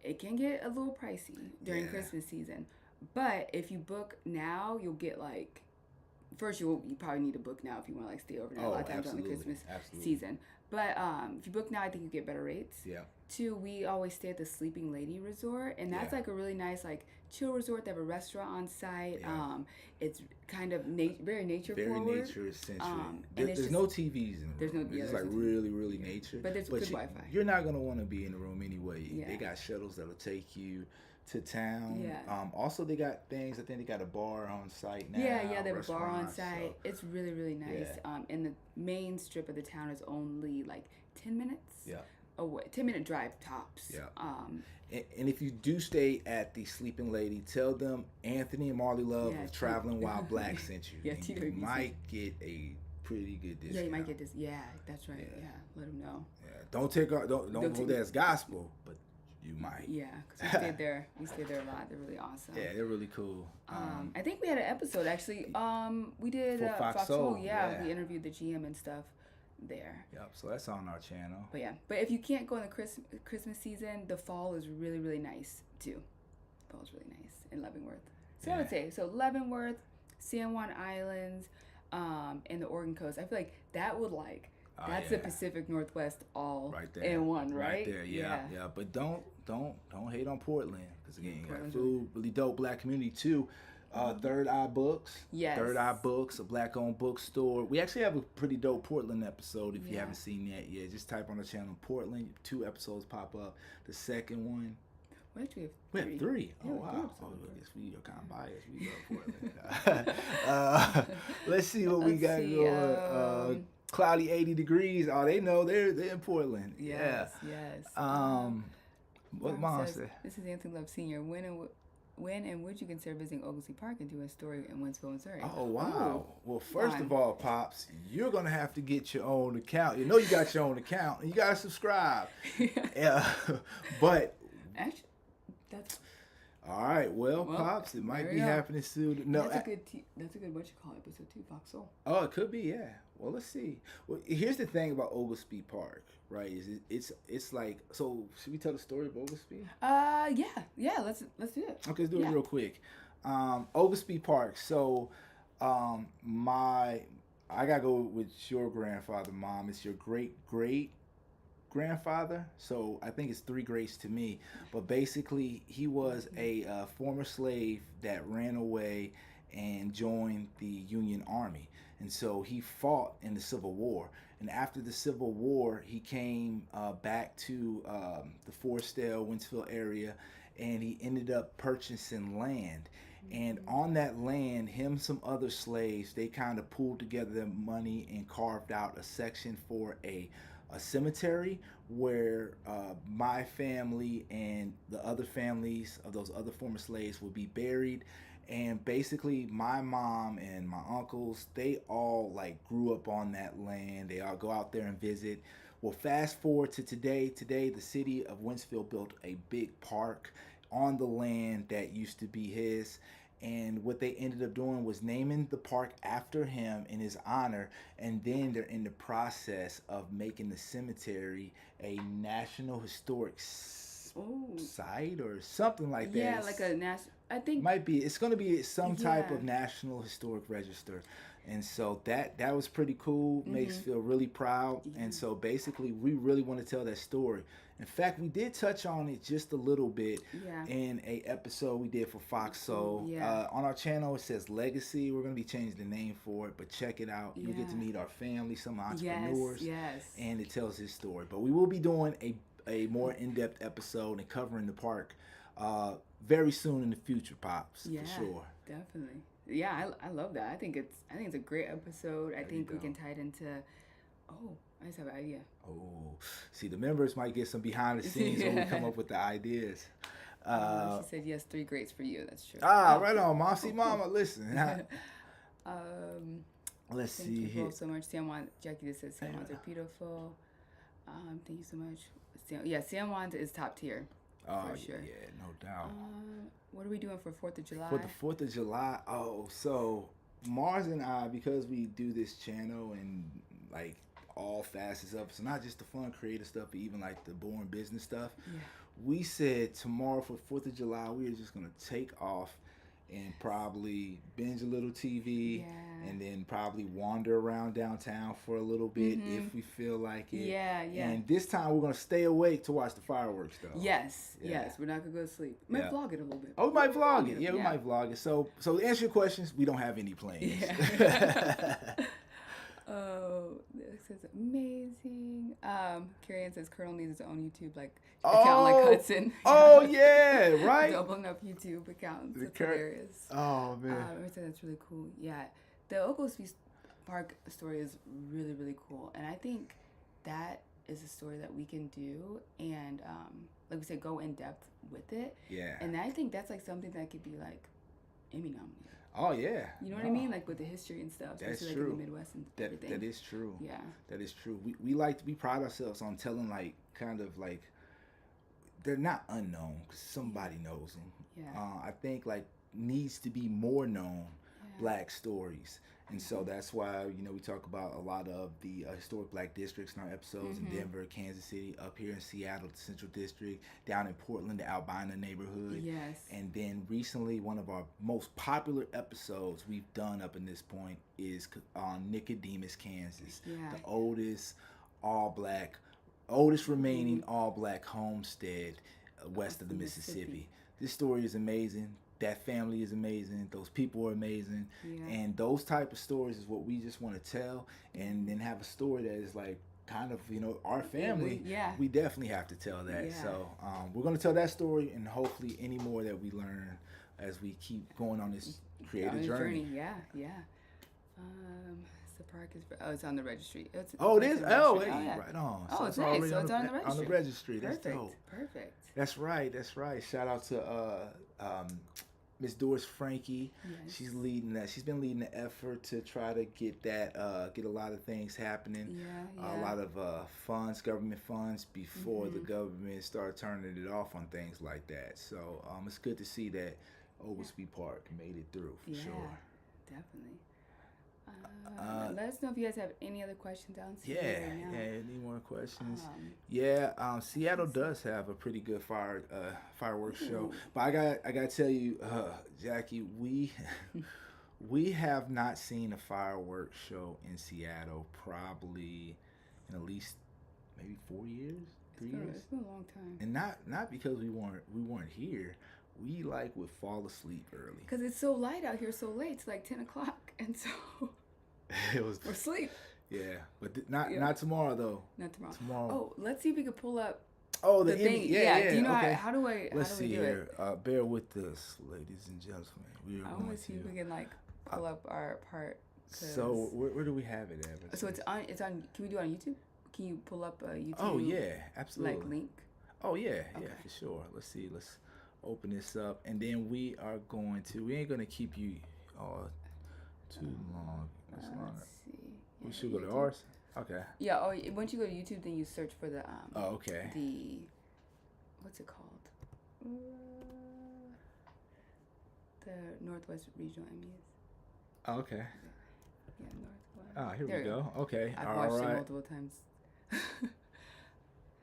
B: it can get a little pricey during
A: Yeah.
B: Christmas season. But if you book now, you'll get like. First, you probably need to book now if you want to like stay overnight. A lot of times during the Christmas season. But if you book now, I think you get better rates.
A: Yeah.
B: 2, we always stay at the Sleeping Lady Resort, and that's
A: Yeah.
B: like a really nice like chill resort. They have a restaurant on site.
A: Yeah.
B: It's kind of very nature
A: Very
B: forward.
A: nature centric.
B: and
A: There's
B: it's
A: no TVs in the
B: there's
A: room.
B: no- yeah,
A: It's
B: there's
A: like
B: no
A: really, really nature.
B: But there's good
A: you,
B: Wi-Fi.
A: You're not gonna want to be in the room anyway.
B: Yeah.
A: They got shuttles that'll take you to town.
B: Yeah.
A: Also, they got things. I think they got a bar on site now.
B: Yeah, they have a bar on
A: restaurant,
B: site.
A: so-
B: It's really, really nice.
A: Yeah.
B: And the main strip of the town is only like 10 minutes
A: Yeah.
B: away. 10-minute drive tops.
A: Yeah.
B: Um,
A: And if you do stay at the Sleeping Lady, tell them Anthony and Marley Love
B: Yeah,
A: of Traveling While Black sent you.
B: Yeah,
A: And you
B: TWB
A: might get a pretty good discount.
B: yeah, you might get this. Yeah, that's right. Yeah, let them know.
A: Yeah. Don't go
B: take-
A: there as gospel, but you might.
B: Yeah, because we stayed there. We stayed there a lot. They're really awesome.
A: Yeah, they're really cool.
B: I think we had an episode actually. We did
A: For Fox Soul,
B: Yeah,
A: yeah.
B: we interviewed the GM and stuff there.
A: Yep. So that's on our channel.
B: But yeah, but if you can't go in the Christmas season, the fall is really, really nice too. Fall is really nice in Leavenworth. So I would say Leavenworth, San Juan Islands, and the Oregon coast. I feel like that would that's the
A: yeah.
B: Pacific Northwest all
A: Right there.
B: in one, right?
A: Right there. Yeah. But don't hate on Portland, because again, you got
B: Portland's
A: food, really dope black community too. Third Eye Books.
B: Yes.
A: Third Eye Books, a black-owned bookstore. We actually have a pretty dope Portland episode. If you
B: Yeah.
A: haven't seen that yet, just type on the channel Portland. 2 episodes pop up. The second one,
B: We actually
A: we
B: have
A: have 3.
B: Yeah,
A: Oh
B: we have 3
A: wow!
B: episodes.
A: I guess we are kind of biased. We love Portland. Let's see what we
B: Let's
A: got
B: see,
A: going. Cloudy 80 degrees. Oh, they know they're in Portland.
B: Yes.
A: Yeah. What
B: Mom
A: mom
B: says,
A: said?
B: This is Anthony Love Sr. When and when and would you consider visiting Oglesby Park and doing a story in Winsville, Missouri?
A: Oh wow!
B: Ooh,
A: Well, first
B: fun.
A: of all, pops, you're gonna have to get your own account. You know you got your own account, and you gotta subscribe. Yeah, but
B: Actually, that's
A: all right. Well,
B: well.
A: pops, it might
B: There
A: be
B: you go.
A: happening soon. No,
B: That's a good. That's a good what you call it episode too, Fox Soul.
A: oh, it could be. Yeah. Well, let's see. Well, here's the thing about Oglesby Park, right? Is it's like so? Should we tell the story of Oglesby?
B: Yeah. Let's do it.
A: Okay, let's do it
B: Yeah.
A: real quick. Oglesby Park. So, my I gotta go with your grandfather, mom. It's your great grandfather. So I think it's three greats to me. But basically, he was a former slave that ran away and joined the Union Army, and so he fought in the Civil War. And after the Civil War, he came back to the Forestdale, Winsville area, and he ended up purchasing land. And on that land, him, some other slaves, they kind of pooled together their money and carved out a section for a cemetery where my family and the other families of those other former slaves would be buried. And basically, my mom and my uncles, they all like grew up on that land. They all go out there and visit. Well, fast forward to today. Today, the city of Winsville built a big park on the land that used to be his. And what they ended up doing was naming the park after him in his honor. And then they're in the process of making the cemetery a National Historic
B: Oh.
A: site or something like that.
B: Yeah, like a national. I think.
A: Might be. It's going to be some type
B: Yeah.
A: of National Historic Register. And so that was pretty cool. Makes us feel really proud.
B: Yeah.
A: And so basically, we really want to tell that story. In fact, we did touch on it just a little bit
B: Yeah.
A: in a episode we did for Fox Soul.
B: Yeah.
A: On our channel, it says Legacy. We're going to be changing the name for it, but check it out. You'll get to
B: Yeah.
A: meet our family, some
B: Yes.
A: entrepreneurs,
B: Yes.
A: and it tells his story. But we will be doing a more in-depth episode and covering the park very soon in the future, Pops,
B: Yeah.
A: for sure.
B: Definitely. Yeah, I love that. I think it's a great episode. I
A: There
B: think
A: you
B: we
A: go.
B: can tie it into. Oh, I just have an idea.
A: Oh, see, the members might get some behind the scenes when we come up with the ideas.
B: She said yes, 3 greats for you. That's true.
A: Right on, Mom. See, Mama, listen. Let's
B: Thank
A: see
B: you
A: here.
B: both so much. Jackie just said San Juans are beautiful. Thank you so much. San Juans is top tier.
A: Oh,
B: for sure.
A: yeah, no doubt.
B: What are we doing for 4th of July?
A: For the 4th of July, so Mars and I, because we do this channel and like all facets of it, so not just the fun creative stuff, but even like the boring business stuff,
B: Yeah.
A: we said tomorrow for 4th of July, we are just going to take off and probably binge a little TV
B: Yeah.
A: and then probably wander around downtown for a little bit if we feel like it.
B: Yeah.
A: And this time we're going to stay awake to watch the fireworks though.
B: Yes.
A: Yeah.
B: Yes. We're not gonna go to sleep. Might
A: Yeah.
B: vlog it a little bit.
A: Oh, we might vlog it. Yeah, we might vlog it. So to answer your questions, we don't have any plans.
B: Yeah. Oh, this is amazing. Carrie Ann says Colonel needs his own YouTube account like Hudson.
A: Oh yeah, right.
B: Doubling up YouTube accounts. That's
A: Cur-
B: hilarious.
A: Oh man.
B: I said that's really cool. Yeah, the Oglesby Park story is really, really cool, and I think that is a story that we can do, and like we said, go in depth with it.
A: Yeah.
B: And I think that's like something that could be like Emmy nominated.
A: Oh yeah.
B: You know what I mean? Like with the history and stuff,
A: That's
B: especially
A: true.
B: like in the Midwest and everything.
A: That is true.
B: Yeah.
A: That is true. We pride ourselves on telling like kind of like they're not unknown because somebody knows them.
B: Yeah.
A: I think like needs to be more known
B: Yeah.
A: Black stories. And so that's why, we talk about a lot of the historic Black districts in our episodes in Denver, Kansas City, up here in Seattle, the Central District, down in Portland, the Albina neighborhood.
B: Yes.
A: And then recently, one of our most popular episodes we've done up in this point is on Nicodemus, Kansas.
B: Yeah.
A: The oldest oldest remaining all-black homestead west of the Mississippi. This story is amazing. That family is amazing. Those people are amazing.
B: Yeah.
A: And those type of stories is what we just want to tell, and then have a story that is like kind of, our family.
B: Yeah.
A: We definitely have to tell that.
B: Yeah.
A: So we're going to tell that story, and hopefully any more that we learn as we keep going on this creative journey.
B: Yeah. The park is. Oh, it's on the registry. It's
A: It is.
B: on the
A: Oh,
B: registry.
A: hey,
B: Yeah.
A: right on.
B: Oh, it's
A: already
B: nice. So it's on the registry.
A: On the registry. That's
B: Perfect.
A: dope.
B: Perfect.
A: That's right. Shout out to Miss Doris Frankie.
B: Yes.
A: She's leading that. She's been leading the effort to try to get that, get a lot of things happening.
B: Yeah.
A: A lot of funds, government funds, before the government start turning it off on things like that. So it's good to see that Oglesby Park made it through for sure.
B: Definitely. Let us know if you guys have any other questions down here right now.
A: Any more questions? Seattle does have a pretty good fireworks show, but I got to tell you, Jackie, we have not seen a fireworks show in Seattle probably in at least maybe 4 years, 3 years.
B: It's been a long time,
A: and not because we weren't here. We would fall asleep early
B: because it's so light out here, so late. It's like 10 o'clock, and so
A: it was
B: we're asleep.
A: Yeah, but not tomorrow though.
B: Not tomorrow.
A: Tomorrow.
B: Oh, let's see if we can pull up.
A: Oh, the
B: thing.
A: Yeah.
B: Do you know
A: okay.
B: how do I?
A: Let's
B: how do we
A: see
B: do
A: here.
B: It?
A: Bear with us, ladies and gentlemen. We are
B: I
A: going
B: want to see if we can pull up our part.
A: So where do we have it at?
B: So it's on. Can we do it on YouTube? Can you pull up a YouTube?
A: Oh yeah, absolutely.
B: Link.
A: Oh yeah, for sure. Let's see. Let's open this up, and then we are going to. We ain't gonna keep you too long.
B: Let's see.
A: We should go to ours. Okay.
B: Yeah. Oh, once you go to YouTube, then you search for the.
A: okay.
B: The. What's it called? The Northwest Regional Emmys.
A: Okay.
B: Yeah, Northwest.
A: Here we go. Okay.
B: I've watched it multiple times.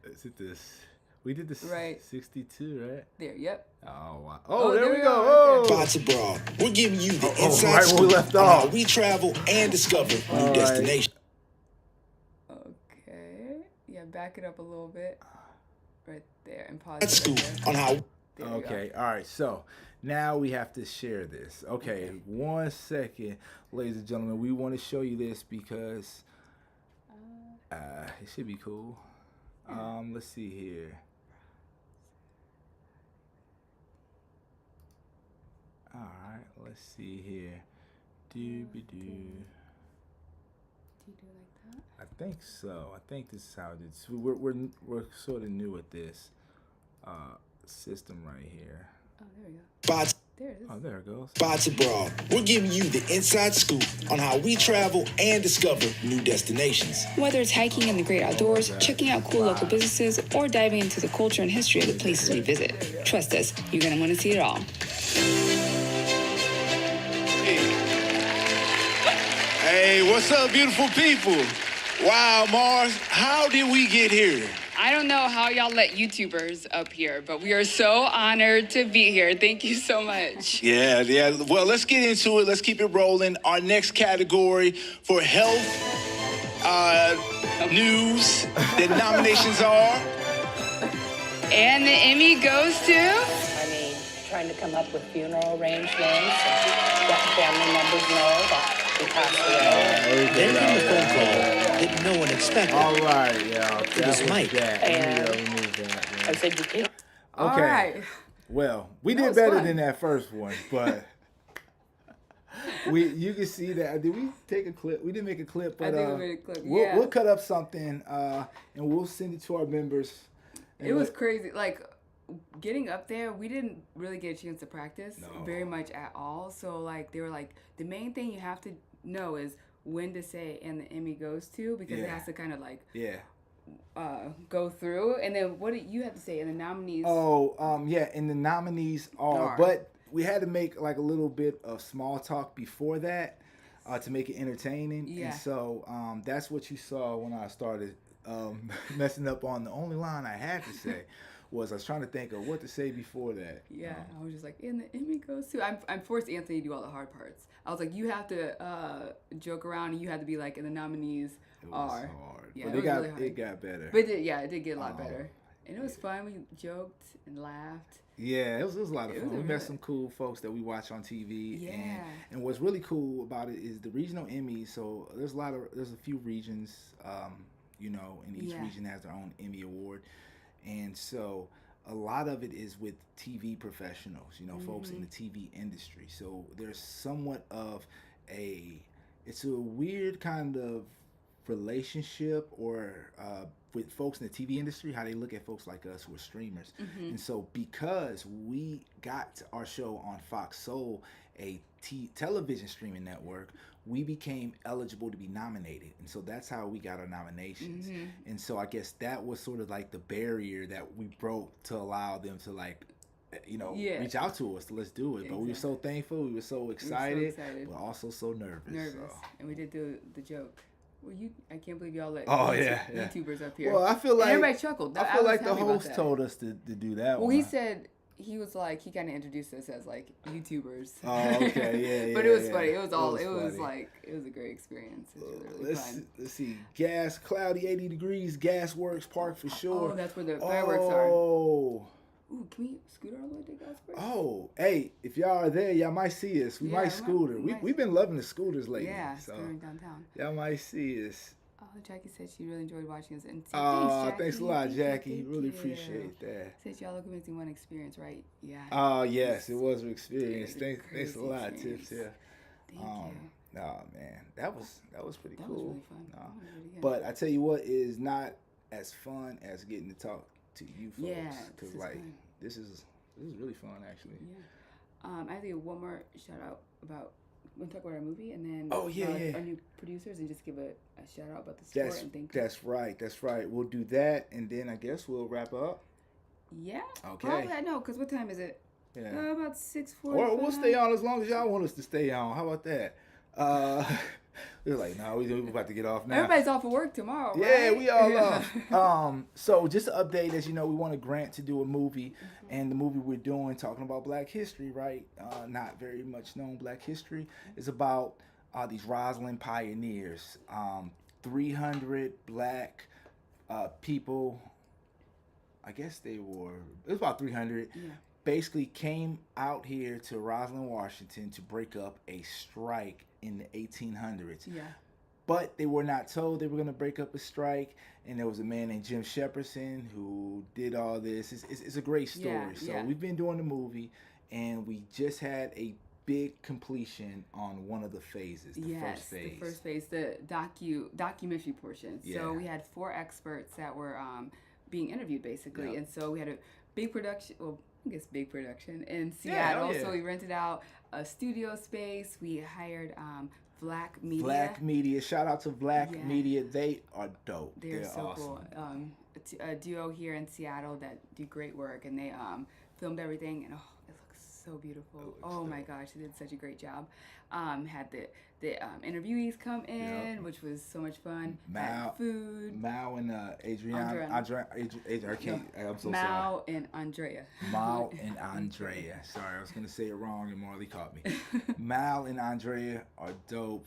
A: Is it this? We did this
B: right.
A: 62, right?
B: There, yep.
A: Oh, wow. Oh, there we go.
C: Oh. Spots abroad. We're giving you the inside
A: right where we left off.
C: How we travel and discover new destinations.
B: Okay. Yeah, back it up a little bit. Right there. And pause.
C: That's cool. On how.
A: Okay. All right. So now we have to share this. Okay. 1 second, ladies and gentlemen. We want to show you this because it should be cool. Let's see here. All right, let's see here. Do you do
B: it like that?
A: I think so. I think this is how it is. We're sort of new at this system right here.
B: Oh, there we go.
C: Spots.
B: There it is.
A: Oh, there it goes.
C: Spots abroad. We're giving you the inside scoop on how we travel and discover new destinations.
D: Whether it's hiking in the great outdoors, checking out cool local businesses, or diving into the culture and history of the places we visit, trust us, you're going to want to see it all.
E: Hey, what's up, beautiful people? Wow, Mars, how did we get here?
D: I don't know how y'all let YouTubers up here, but we are so honored to be here. Thank you so much.
E: Yeah. Well, let's get into it. Let's keep it rolling. Our next category for health news, the nominations are.
D: And the Emmy goes to...
F: I mean, trying to come up with funeral arrangements and let family members know that we passed away.
C: Then came a phone call that no one expected.
A: All right, y'all.
C: It was Mike.
F: I said, you can't.
A: Okay.
B: All right.
A: Well, we
B: That
A: did
B: was
A: better
B: fun.
A: than that first one, but you can see that. Did we take a clip? We didn't make a clip, but
B: I think we made a clip.
A: We'll cut up something and we'll send it to our members.
B: It was crazy. Like, getting up there, we didn't really get a chance to practice very much at all. So, like, they were like, the main thing you have to know is when to say and the Emmy goes to, because it has to kind of like go through. And then what do you have to say? And the nominees.
A: And the nominees are, but we had to make like a little bit of small talk before that to make it entertaining.
B: Yeah.
A: And so that's what you saw when I started messing up on the only line I had to say. I was trying to think of what to say before that.
B: Yeah, I was just like, and the Emmy goes to. I'm forced Anthony to do all the hard parts. I was like, you have to joke around, and you have to be like, and the nominees are.
A: Hard.
B: Yeah,
A: but
B: it was really hard.
A: it got better.
B: But it did get a lot better, and it was fun. We joked and laughed.
A: Yeah, it was a lot of
B: It
A: fun.
B: was
A: We
B: a
A: met
B: really-
A: some cool folks that we watch on TV.
B: Yeah.
A: And what's really cool about it is the regional Emmys. So there's a few regions, and each region has their own Emmy award. And so a lot of it is with TV professionals, folks in the TV industry. So there's somewhat of it's a weird kind of relationship or with folks in the TV industry, how they look at folks like us who are streamers. And so because we got our show on Fox Soul, a television streaming network, we became eligible to be nominated. And so that's how we got our nominations. And so I guess that was sort of like the barrier that we broke to allow them to like, reach out to us to let's do it. But we were so thankful, we were so excited, but also so nervous. So.
B: And we did the joke. Well, I can't believe y'all let YouTubers up here.
A: Well, I feel like
B: and everybody chuckled.
A: I feel like the host told us to do that.
B: Well, he said he was like he kind of introduced us as like YouTubers.
A: Oh, okay, yeah.
B: But it was funny. It was a great experience. It was really fun.
A: Let's see. Gas, cloudy, 80 degrees. Gas Works Park for sure.
B: Oh, that's where the fireworks are.
A: Oh.
B: Ooh, can we scooter all the way to Gas Works?
A: Oh, hey, if y'all are there, y'all might see us. We might scooter. We've been loving the scooters lately.
B: Yeah,
A: so
B: scootering downtown.
A: Y'all might see us.
B: Oh, Jackie said she really enjoyed watching us. And
A: thanks a lot, Jackie. Really appreciate that.
B: Said y'all look amazing, one experience, right? Yeah.
A: Oh, yes, it was an experience. Thanks a lot, Tips. Yeah.
B: Thank you.
A: Oh man, that was pretty cool.
B: That was really fun.
A: No.
B: That was really good.
A: But I tell you what is not as fun as getting to talk to you folks.
B: Yeah,
A: because like
B: fun.
A: this is really fun actually.
B: Yeah. I think one more shout out about we'll talk about our movie and then our new producers and just give a shout out about the sport and thank you.
A: That's right. We'll do that and then I guess we'll wrap up.
B: Yeah.
A: Okay.
B: Probably I know because what time is it?
A: Yeah.
B: About 6:40.
A: Or we'll stay on as long as y'all want us to stay on. How about that? We're like, no, we're about to get off now.
B: Everybody's off of work tomorrow, right?
A: Yeah, we all off. So just an update, as you know, we want a grant to do a movie, and the movie we're doing, talking about Black history, right? Not very much known Black history, is about these Roslyn pioneers. 300 Black people, I guess it was about 300. Yeah. Basically came out here to Roslyn, Washington to break up a strike in the 1800s. Yeah. But they were not told they were going to break up a strike. And there was a man named Jim Shepperson who did all this. It's a great story. So we've been doing the movie, and we just had a big completion on one of the phases, the first phase.
B: The documentary portion. Yeah. So we had 4 experts that were being interviewed, basically. Yep. And so we had a big production in Seattle. So we rented out a studio space. We hired Black Media. Shout out to Black Media. They are dope. They're so awesome. Cool. A duo here in Seattle that do great work, and they filmed everything, and it looks so beautiful. Oh my gosh, they did such a great job. Had the interviewees come in, which was so much fun. Mal and Adriana. I'm so
A: sorry.
B: And Andrea.
A: Mal and Andrea. Sorry, I was gonna say it wrong, and Marley caught me. Mal and Andrea are dope.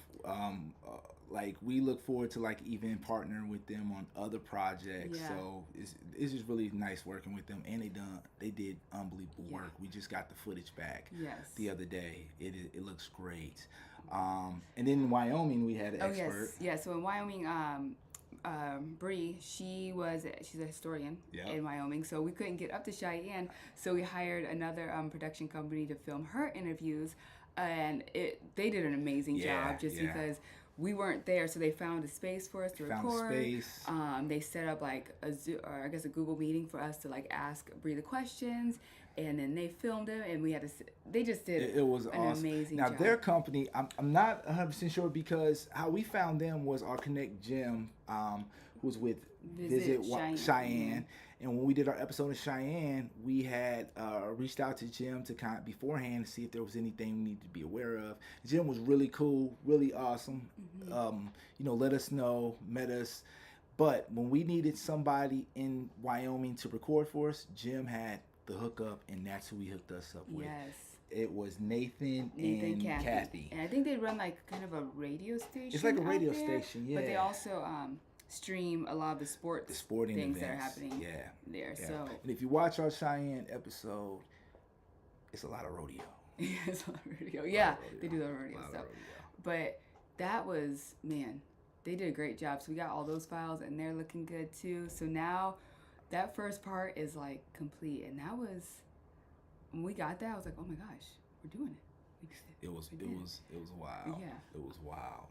A: Like we look forward to like even partnering with them on other projects. Yeah. So it's just really nice working with them, and they did unbelievable work. We just got the footage back the other day. It looks great. And then in Wyoming we had an expert.
B: So in Wyoming, Bree, she's a historian in Wyoming, so we couldn't get up to Cheyenne, so we hired another production company to film her interviews, and they did an amazing job because we weren't there, so they found a space for us to record. They set up like a Google meeting for us to like ask Bree the questions, and then they filmed it, and we had to. They just did. It was an amazing job.
A: Now their company, I'm not 100% sure because how we found them was our Connect Jim, who was with Visit Cheyenne. And when we did our episode of Cheyenne, we had reached out to Jim to kind of beforehand to see if there was anything we needed to be aware of. Jim was really cool, really awesome. Let us know, met us. But when we needed somebody in Wyoming to record for us, Jim had the hookup, and that's who he hooked us up with. Yes. It was Nathan and Kathy.
B: And I think they run like kind of a radio station.
A: It's like a radio station, yeah.
B: But they also stream a lot of the sporting things that are happening there. Yeah. So,
A: and if you watch our Cheyenne episode, it's a lot of rodeo.
B: It's a lot of rodeo. Yeah, they do the rodeo stuff. But that was, man, they did a great job. So we got all those files, and they're looking good too. So now that first part is like complete, and that was when we got that. I was like, oh my gosh, we're doing it.
A: It was wild.
B: Yeah.
A: It was wild.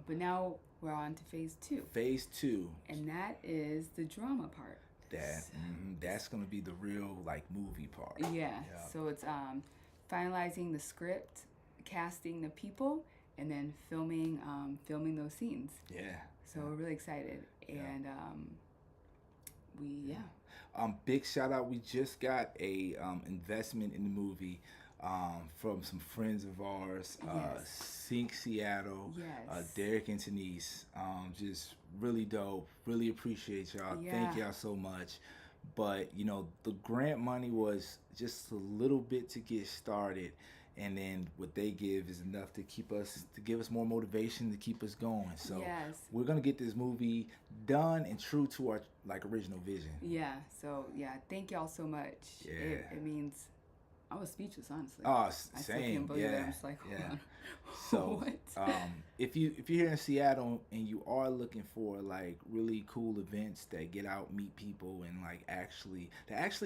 B: But now we're on to phase 2.
A: Phase 2.
B: And that is the drama part.
A: That's gonna be the real like movie part.
B: Yeah. So it's finalizing the script, casting the people, and then filming those scenes.
A: Yeah.
B: So we're really excited, and
A: big shout out. We just got a investment in the movie from some friends of ours, Sync Seattle, Derek and Denise. Just really dope. Really appreciate y'all. Thank y'all so much. But the grant money was just a little bit to get started, and then what they give is enough to give us more motivation to keep us going. So we're gonna get this movie done and true to our original vision.
B: Yeah. So thank y'all so much.
A: Yeah.
B: It means I was speechless, honestly.
A: Oh,
B: I
A: same.
B: still can't believe it. I'm just like, hold on.
A: So,
B: what?
A: if you're here in Seattle and you are looking for really cool events that get out, meet people, and actually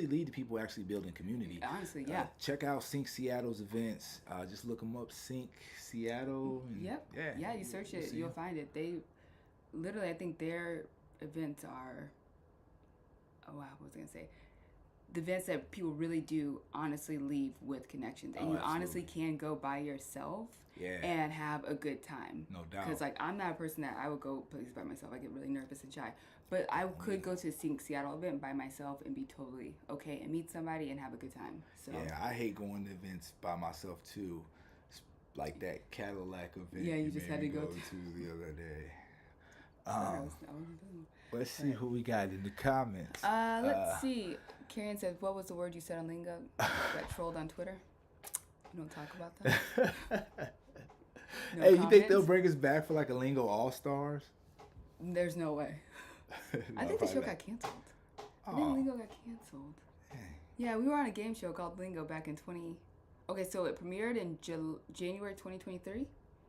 A: lead to people actually building community.
B: Honestly,
A: check out Sync Seattle's events. Just look them up, Sync Seattle. And,
B: Yeah, you search it, you'll find it. They literally, I think their events are. Oh wow, what was I gonna say? The events that people really do honestly leave with connections, and you honestly can go by yourself and have a good time.
A: No doubt.
B: Because I'm not a person that I would go places by myself. I get really nervous and shy. But I could go to a Sync Seattle event by myself and be totally okay and meet somebody and have a good time. So
A: I hate going to events by myself too. Like that Cadillac event.
B: Yeah, you just had to go
A: to the other day.
B: I wasn't doing.
A: Let's see who we got in the comments.
B: Let's see. Karen said, "What was the word you said on Lingo that trolled on Twitter?" You don't talk about that. No
A: hey,
B: comments?
A: You think they'll bring us back for a Lingo All Stars?
B: There's no way. I think the show got canceled. I think Lingo got canceled.
A: Dang.
B: Yeah, we were on a game show called Lingo back in Okay, so it premiered in January 2023,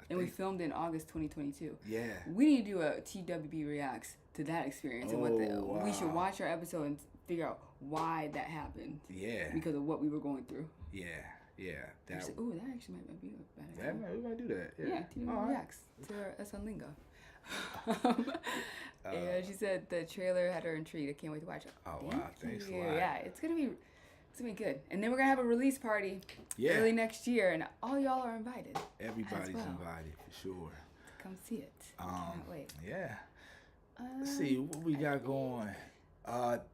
B: and we filmed in August 2022.
A: Yeah.
B: We need to do a TWB reacts to that experience and we should watch our episode and figure out why that happened.
A: Yeah.
B: Because of what we were going through.
A: Yeah.
B: That actually might be a bad idea.
A: We might do that.
B: Yeah, TWB reacts to us on Lingo. And she said the trailer had her intrigued. I can't wait to watch it.
A: Oh wow, thanks a lot.
B: Yeah, it's gonna be good. And then we're gonna have a release party early next year, and all y'all are invited.
A: Everybody's invited for sure.
B: Come see it. Can't wait.
A: Yeah. Let's see what we got going. That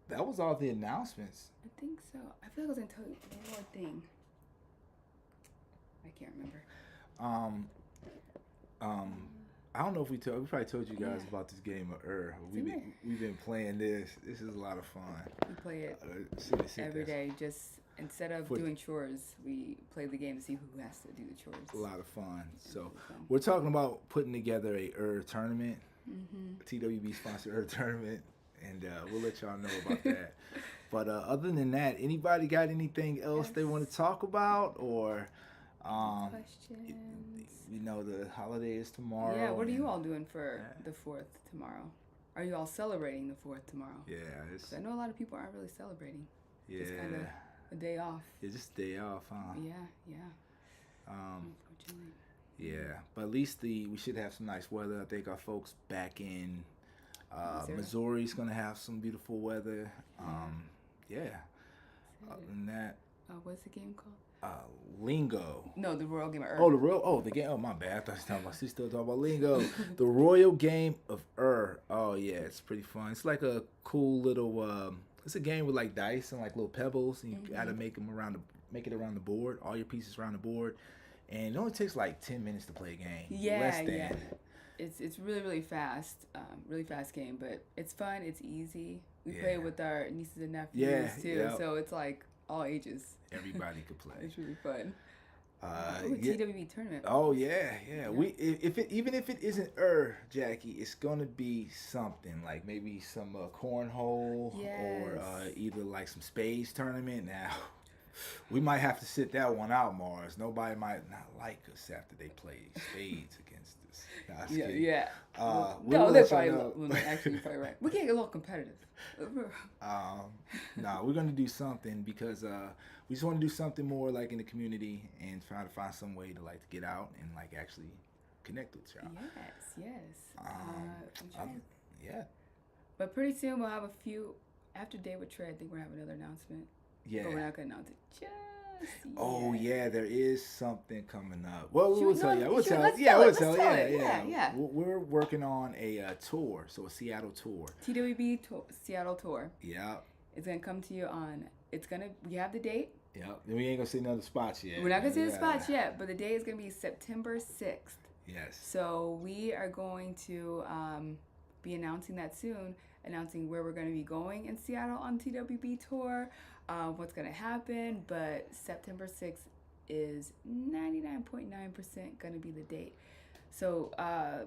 A: was all the announcements.
B: I think so. I feel like I was gonna tell you one more thing. I can't remember.
A: I don't know if we probably told you guys about this game of We've been playing this. This is a lot of fun.
B: We play it every day. Just instead of doing chores, we play the game to see who has to do the chores.
A: A lot of fun. So we're talking about putting together a tournament. TWB sponsored tournament, and we'll let y'all know about that. But other than that, anybody got anything else they want to talk about, or
B: questions?
A: The holiday is tomorrow.
B: Yeah, what are you all doing for the 4th tomorrow? Are you all celebrating the 4th tomorrow?
A: Yeah,
B: I know a lot of people aren't really celebrating.
A: Yeah,
B: it's kind of a day off.
A: Yeah, just a day off, huh?
B: Yeah. Unfortunately.
A: Yeah, but at least we should have some nice weather. I think our folks back in Missouri's gonna have some beautiful weather. Other than that,
B: what's the game called?
A: Lingo.
B: No, the Royal Game of Ur.
A: The game. Oh, my bad. I thought you were talking about. She's still talking about Lingo. The Royal Game of Ur. Oh yeah, it's pretty fun. It's like a cool little. It's a game with dice and little pebbles, and you gotta make it around the board. All your pieces around the board, and it only takes 10 minutes to play a game.
B: Yeah. It's really, really fast. Really fast game, but it's fun. It's easy. We play it with our nieces and nephews too, so it's all ages.
A: Everybody could play.
B: It's really fun. TWB tournament.
A: Oh yeah. Even if it isn't Jackie, it's gonna be something maybe some cornhole or either some spades tournament. Now, We might have to sit that one out, Mars. Nobody might not like us after they play spades against us. Nah, just kidding.
B: Yeah.
A: We'll
B: No, they're
A: let y'all
B: probably
A: know.
B: well, actually you're probably right. We can't get a little competitive.
A: No, we're gonna do something because we just want to do something more like in the community and try to find some way to like to get out and like actually connect with y'all.
B: Yes. I'm trying.
A: Yeah.
B: But pretty soon we'll have a few after Day with Trey. I think we're gonna have another announcement.
A: Yeah.
B: But we're not gonna announce it just
A: Oh
B: yet.
A: yeah, there is something coming up. Well,
B: Should
A: we'll
B: we
A: tell
B: know-
A: you. We'll
B: should-
A: tell.
B: let's
A: Yeah,
B: tell it,
A: we'll
B: let's
A: tell.
B: tell
A: Yeah,
B: it. Yeah.
A: We're working on a tour, so a Seattle tour.
B: TWB Seattle tour.
A: Yeah.
B: It's gonna come to you on. We have the date.
A: Yep. We ain't gonna see none of the spots yet.
B: We're not gonna see the spots yet, but the date is gonna be September 6th.
A: Yes.
B: So we are going to be announcing that soon, announcing where we're going to be going in Seattle on TWB tour, what's going to happen. But September 6th is 99.9% going to be the date. So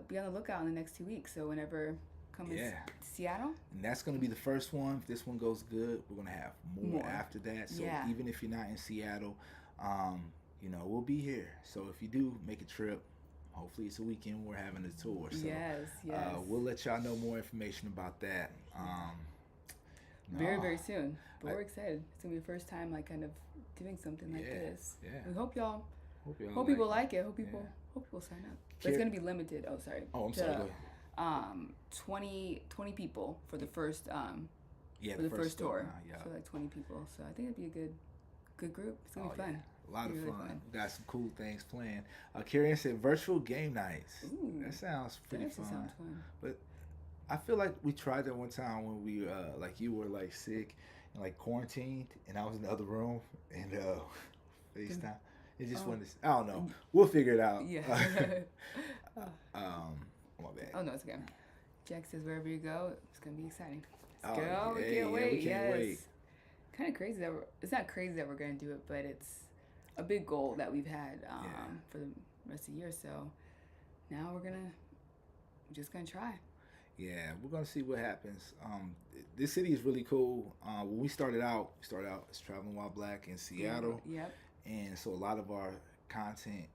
B: be on the lookout in the next 2 weeks. So whenever come to Seattle.
A: And that's going to be the first one. If this one goes good, we're going to have more after that. So even if you're not in Seattle, we'll be here. So if you do make a trip, hopefully it's a weekend we're having a tour. So
B: Yes.
A: we'll let y'all know more information about that.
B: Very, very soon. But we're excited. It's gonna be the first time like kind of doing something like this.
A: Yeah.
B: We hope y'all
A: Hope
B: people like it. Hope people sign up. But it's gonna be limited. Oh, sorry.
A: Oh, I'm sorry. Go ahead.
B: 20 people for the first
A: Yeah,
B: for the first tour.
A: Yeah.
B: So like 20 people. So I think it'd be a good group. It's gonna be fun.
A: Yeah. A lot of
B: Really
A: fun. We got some cool things planned. Carrie said virtual game nights.
B: Ooh,
A: that sounds pretty fun.
B: Sounds fun.
A: But I feel like we tried that one time when we like you were like sick and like quarantined, and I was in the other room and FaceTime. It just wasn't. I don't know. We'll figure it out.
B: Yeah.
A: My bad.
B: Oh no, it's okay. Jack says wherever you go, it's gonna be exciting.
A: Oh,
B: Let's go.
A: yeah,
B: We can't wait.
A: we can't wait.
B: Kind of crazy that it's not crazy that we're gonna do it, but it's a big goal that we've had for the rest of the year. So now we're just gonna try.
A: Yeah, we're gonna see what happens. This city is really cool. When we started out as Traveling While Black in Seattle.
B: Yep.
A: And so a lot of our content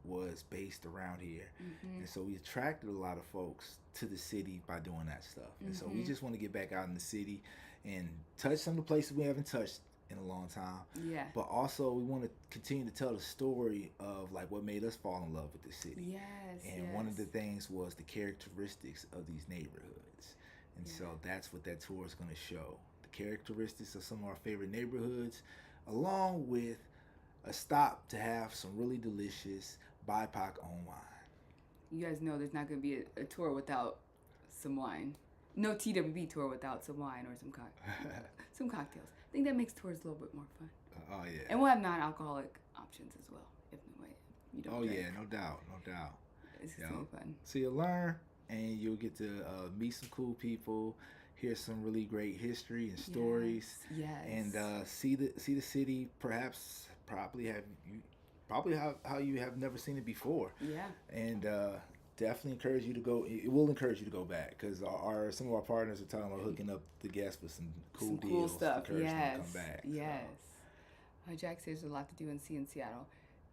A: was based around here. And so we attracted a lot of folks to the city by doing that stuff. And so we just want to get back out in the city and touch some of the places we haven't touched in a long time.
B: Yeah.
A: But also we want to continue to tell the story of like what made us fall in love with the city.
B: Yes.
A: And one of the things was the characteristics of these neighborhoods. And so that's what that tour is going to show. The characteristics of some of our favorite neighborhoods, along with a stop to have some really delicious BIPOC owned wine.
B: You guys know there's not going to be a tour without some wine. No TWB tour without some wine or some cocktails. I think that makes tours a little bit more fun.
A: Oh yeah.
B: And we'll have non-alcoholic options as well. If you don't.
A: Oh
B: drink.
A: yeah, no doubt.
B: It's gonna be fun.
A: So you'll learn, and you'll get to meet some cool people, hear some really great history and stories,
B: Yes.
A: and see the city. Probably how you have never seen it before.
B: Yeah.
A: And definitely encourage you to go. It will encourage you to go back because some of our partners are talking about hooking up the guests with some cool deals.
B: Cool stuff.
A: To encourage them
B: Yes.
A: to come back.
B: Yes. Jack says there's a lot to do and see in Seattle.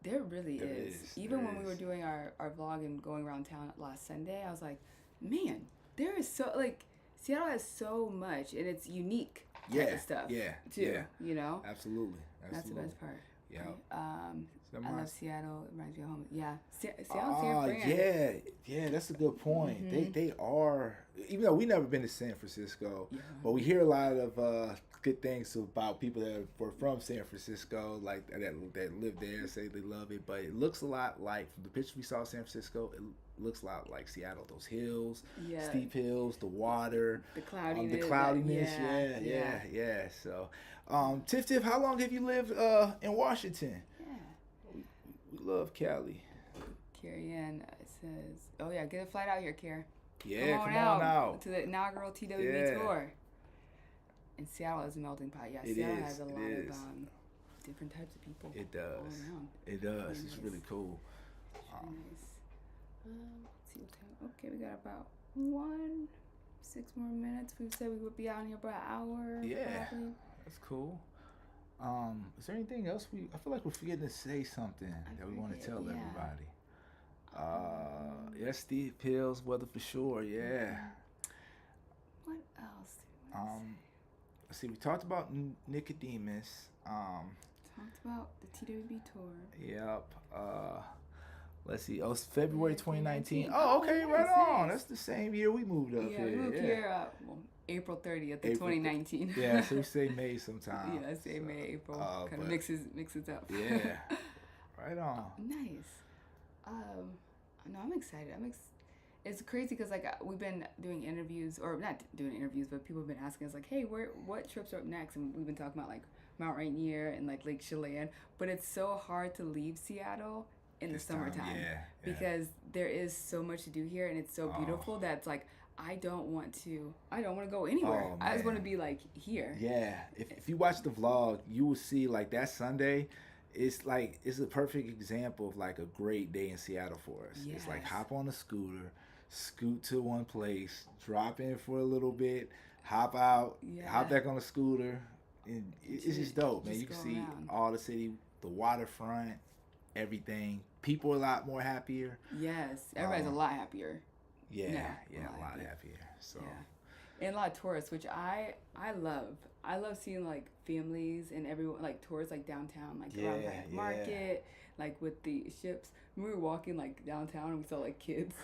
B: There really is. Even
A: There
B: when we were
A: is.
B: doing our vlog and going around town last Sunday, I was like, man, there is Seattle has so much and it's unique type of stuff.
A: Yeah.
B: Too.
A: Yeah.
B: You know?
A: Absolutely.
B: That's the best part.
A: Yeah.
B: I love Seattle. It reminds me of home. Yeah. Seattle's your friend.
A: Yeah, that's a good point. They are, even though we never been to San Francisco,
B: Yeah.
A: but we hear a lot of good things about people that were from San Francisco, like that live there, say they love it. But it looks a lot like, from the pictures we saw of San Francisco, it looks a lot like Seattle. Those hills,
B: Yeah.
A: steep hills, the water,
B: The cloudiness.
A: the cloudiness. Yeah. So, Tiff, how long have you lived in Washington? We love Cali.
B: Carrie Ann says, "Oh yeah, get a flight out here, Kier.
A: Yeah,
B: come on out to the inaugural TWB tour." And Seattle is a melting pot. Yeah, Seattle has a lot of different types of people.
A: It does.
B: All around.
A: It does.
B: Very
A: It's
B: nice.
A: really cool.
B: Very nice. Let's see what time. Okay, we got about 6 more minutes. We said we would be out here by an hour.
A: Yeah.
B: Probably.
A: That's cool. Is there anything else I feel like we're forgetting to say something that we want to tell
B: yeah.
A: everybody. Yeah, Steve Pills, Weather for Sure, yeah.
B: What else do we want to say?
A: Let's see, we talked about Nicodemus.
B: Talked about the TWB tour.
A: Yep. Let's see. Oh, it's February 2019.
B: 2019.
A: Oh, okay,
B: nice,
A: right on.
B: nice.
A: That's the same year we moved up
B: Yeah,
A: here.
B: we moved here April 30th of
A: April
B: 2019.
A: Yeah, so we say May sometime.
B: Yeah, say
A: so,
B: May, April. Kind
A: but-
B: of mixes up.
A: Yeah. Right on.
B: Nice. No, I'm excited. It's crazy because like we've been doing interviews, or not doing interviews, but people have been asking us like, hey, what trips are up next? And we've been talking about like Mount Rainier and like Lake Chelan, but it's so hard to leave Seattle in
A: This
B: the
A: time,
B: summertime
A: yeah.
B: because there is so much to do here and it's so beautiful that it's like I don't want to go anywhere.
A: Oh,
B: I just want to
A: man.
B: be like here.
A: Yeah. If you watch the vlog, you will see like that Sunday. It's a perfect example of like a great day in Seattle for us. It's like
B: Yes.
A: hop on a scooter, scoot to one place, drop in for a little bit, hop out,
B: Yeah.
A: hop back on the scooter, and it's just dope, man.
B: Just
A: You can
B: go
A: see
B: around.
A: all the city, the waterfront, everything. People are a lot more happier.
B: Yes, everybody's a lot happier.
A: Yeah,
B: Yeah,
A: a
B: a
A: lot
B: lot
A: happier. So
B: Yeah, and a lot of tourists, which I love. I love seeing like families and everyone like tourists like downtown, like around
A: Yeah,
B: Pike
A: yeah.
B: Market, like with the ships. When we were walking like downtown and we saw like kids.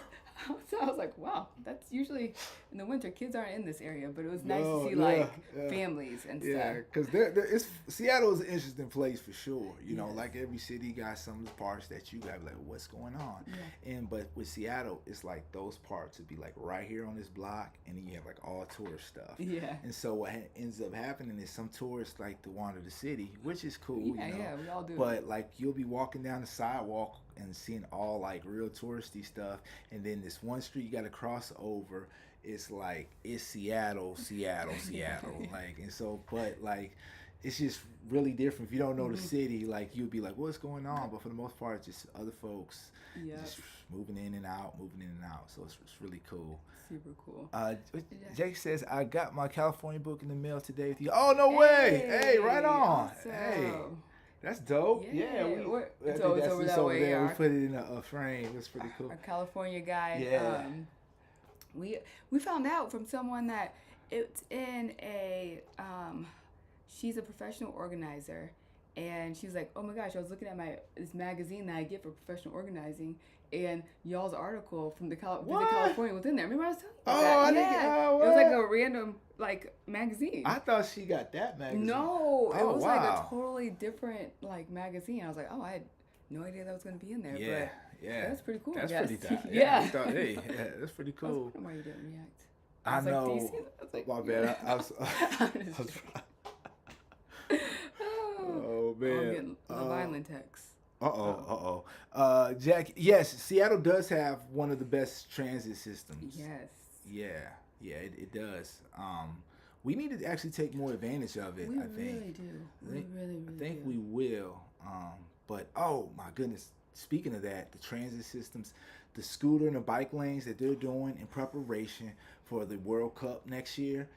B: So I was like, wow, that's usually in the winter. Kids aren't in this area, but it was nice
A: No,
B: to see
A: yeah,
B: like
A: yeah.
B: families and
A: yeah,
B: stuff.
A: because Seattle is an interesting place for sure. You know,
B: Yes.
A: like every city got some of the parts that you got like, what's going on?
B: Yeah.
A: But with Seattle, it's like those parts would be like right here on this block, and then you have like all tourist stuff.
B: Yeah.
A: And so what ends up happening is some tourists like to wander the city, which is cool.
B: Yeah,
A: you know?
B: yeah, we all do.
A: But like you'll be walking down the sidewalk and seeing all like real touristy stuff, and then this one street you got to cross over. It's like it's Seattle. Like, and so, but like it's just really different. If you don't know the city, like you'd be like, what's going on? But for the most part, it's just other folks
B: Yep.
A: just moving in and out. So it's really cool.
B: Super cool.
A: Jake says, I got my California book in the mail today with you. Oh, no way. Hey, right on.
B: Awesome.
A: Hey, that's dope.
B: Yeah,
A: Yeah. I
B: it's
A: think
B: always
A: that's
B: over
A: just
B: that way,
A: there.
B: yeah.
A: We put it in a frame. That's pretty cool.
B: Our California guy.
A: Yeah.
B: We found out from someone that it's in a she's a professional organizer, and she's like, oh my gosh, I was looking at this magazine that I get for professional organizing, and y'all's article from Visit California was in there. Remember I was telling you about
A: Oh,
B: that?
A: I didn't-
B: Yeah.
A: oh,
B: It was like
A: what?
B: a random like magazine.
A: I thought she got that magazine.
B: No, it
A: Oh,
B: was like
A: wow.
B: a totally different like magazine. I was like, oh, I had no idea that was gonna be in there.
A: Yeah.
B: But
A: Yeah.
B: that's pretty cool.
A: That's
B: I
A: pretty
B: guess.
A: tight.
B: Yeah.
A: we thought, hey, yeah, that's pretty
B: I was
A: cool.
B: wondering why you didn't react.
A: I
B: was like, do you
A: know.
B: see that? I was like,
A: My bad. I was, oh,
B: I'm
A: man.
B: getting Love Island texts.
A: Jack, yes, Seattle does have one of the best transit systems.
B: Yes.
A: Yeah, it does. We need to actually take more advantage of it,
B: We
A: I think.
B: really do. We really
A: I think
B: do.
A: we will. But oh my goodness, speaking of that, the transit systems, the scooter and the bike lanes that they're doing in preparation for the World Cup next year,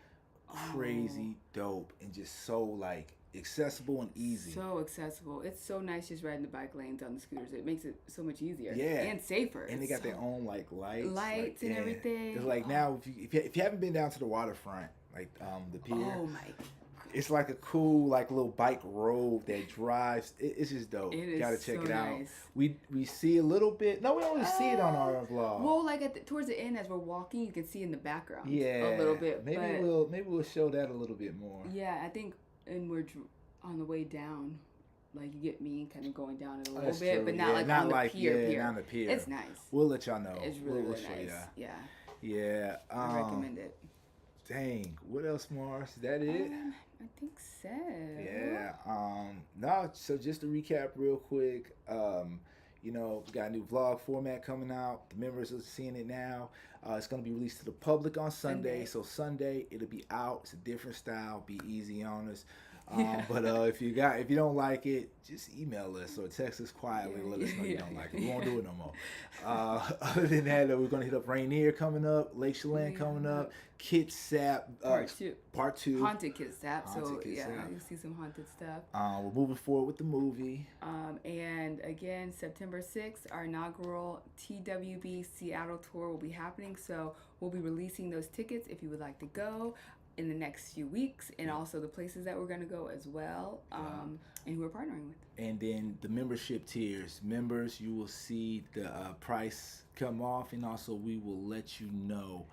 A: crazy dope and just so like accessible and easy.
B: So accessible. It's so nice just riding the bike lanes on the scooters. It makes it so much easier.
A: Yeah.
B: And safer.
A: And they
B: It's
A: got their
B: so-
A: own like lights.
B: Lights and everything.
A: It's like now if you haven't been down to the waterfront, like the pier,
B: Oh my.
A: it's like a cool like little bike road that drives. It's just dope.
B: It is
A: Gotta check
B: so
A: it out.
B: nice.
A: We see a little bit. No, we don't really see it on our vlog.
B: Well, like towards the end as we're walking, you can see in the background
A: Yeah,
B: a little bit.
A: Maybe
B: but
A: we'll show that a little bit more.
B: yeah, I think, and we're on the way down. Like you get me kind of going down it a little
A: That's
B: bit,
A: true.
B: but not
A: Yeah,
B: like
A: not
B: on the
A: like-
B: pier.
A: yeah,
B: pier.
A: not on the pier.
B: It's nice.
A: We'll let y'all know.
B: It's really,
A: we'll
B: really
A: show
B: nice.
A: ya.
B: Yeah,
A: Yeah.
B: I recommend it.
A: Dang. What else, Mars? Is that it?
B: I think so.
A: Yeah. No, so just to recap real quick, we got a new vlog format coming out. The members are seeing it now. It's going to be released to the public on Sunday. So Sunday, it'll be out. It's a different style. Be easy on us. But if you don't like it, just email us or text us quietly and let us know you don't like it. We won't do it no more. Other than that, we're gonna hit up Rainier coming up, Lake Chelan coming up, Kitsap part two,
B: Haunted Kitsap. So
A: Kitsap.
B: yeah, you see some haunted stuff.
A: We're moving forward with the movie.
B: And again, September 6th, our inaugural TWB Seattle tour will be happening. So we'll be releasing those tickets if you would like to go in the next few weeks, and also the places that we're going to go as well, and who we're partnering with.
A: And then the membership tiers. Members, you will see the price come off, and also we will let you know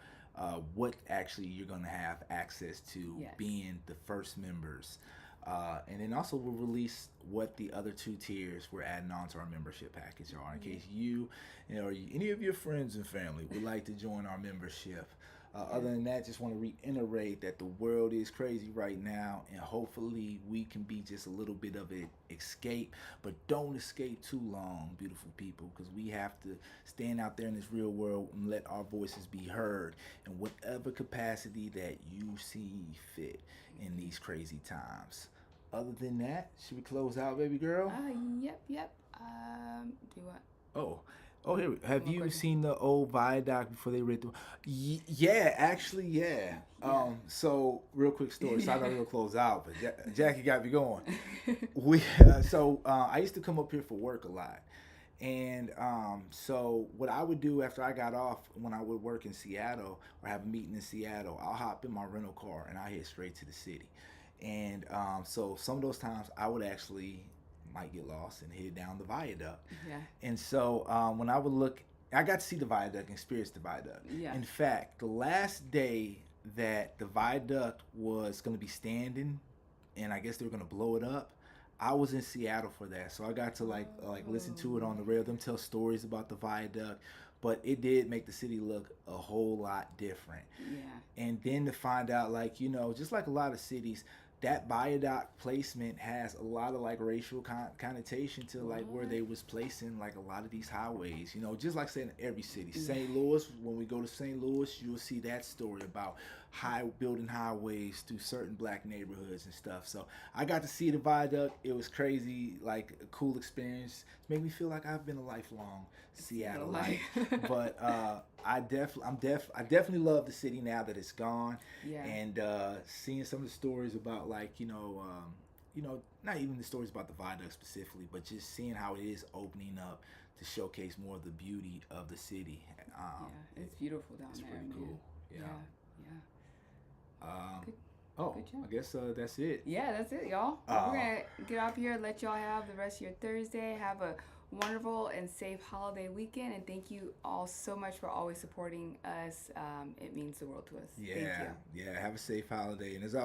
A: what actually you're going to have access to being the first members. And then also we'll release what the other 2 tiers we're adding on to our membership package are, in case you or any of your friends and family would like to join our membership. Other than that, just want to reiterate that the world is crazy right now, and hopefully we can be just a little bit of an escape, but don't escape too long, beautiful people, because we have to stand out there in this real world and let our voices be heard in whatever capacity that you see fit in these crazy times. Other than that, should we close out, baby girl?
B: Yep. Do what?
A: Oh, here. Have you seen the old viaduct before they rid through? Yeah, actually, yeah. So, real quick story. So I know we'll close out, but Jackie got me going. I used to come up here for work a lot. And so what I would do after I got off, when I would work in Seattle or have a meeting in Seattle, I'll hop in my rental car and I head straight to the city. And so some of those times I would actually might get lost and head down the viaduct.
B: Yeah.
A: And so when I would look, I got to see the viaduct and experience the viaduct.
B: Yeah.
A: In fact, the last day that the viaduct was going to be standing, and I guess they were going to blow it up, I was in Seattle for that. So I got to like listen to it on the rail, them tell stories about the viaduct. But it did make the city look a whole lot different.
B: Yeah.
A: And then to find out, just like a lot of cities, that viaduct placement has a lot of racial connotation to where they was placing a lot of these highways, just like saying every city. St. Louis, when we go to St. Louis, you'll see that story about building highways through certain black neighborhoods and stuff. So I got to see the viaduct. It was crazy, a cool experience. It made me feel like I've been a lifelong Seattleite. But I definitely love the city now that it's gone.
B: Yeah.
A: And seeing some of the stories about not even the stories about the viaduct specifically, but just seeing how it is opening up to showcase more of the beauty of the city.
B: It's beautiful down
A: it's
B: there.
A: It's pretty cool. Yeah.
B: Good job.
A: I guess that's it.
B: Yeah, that's it, y'all. We're gonna get off here and let y'all have the rest of your Thursday. Have a wonderful and safe holiday weekend, and thank you all so much for always supporting us. It means the world to us. Thank you.
A: Yeah, have a safe holiday, and as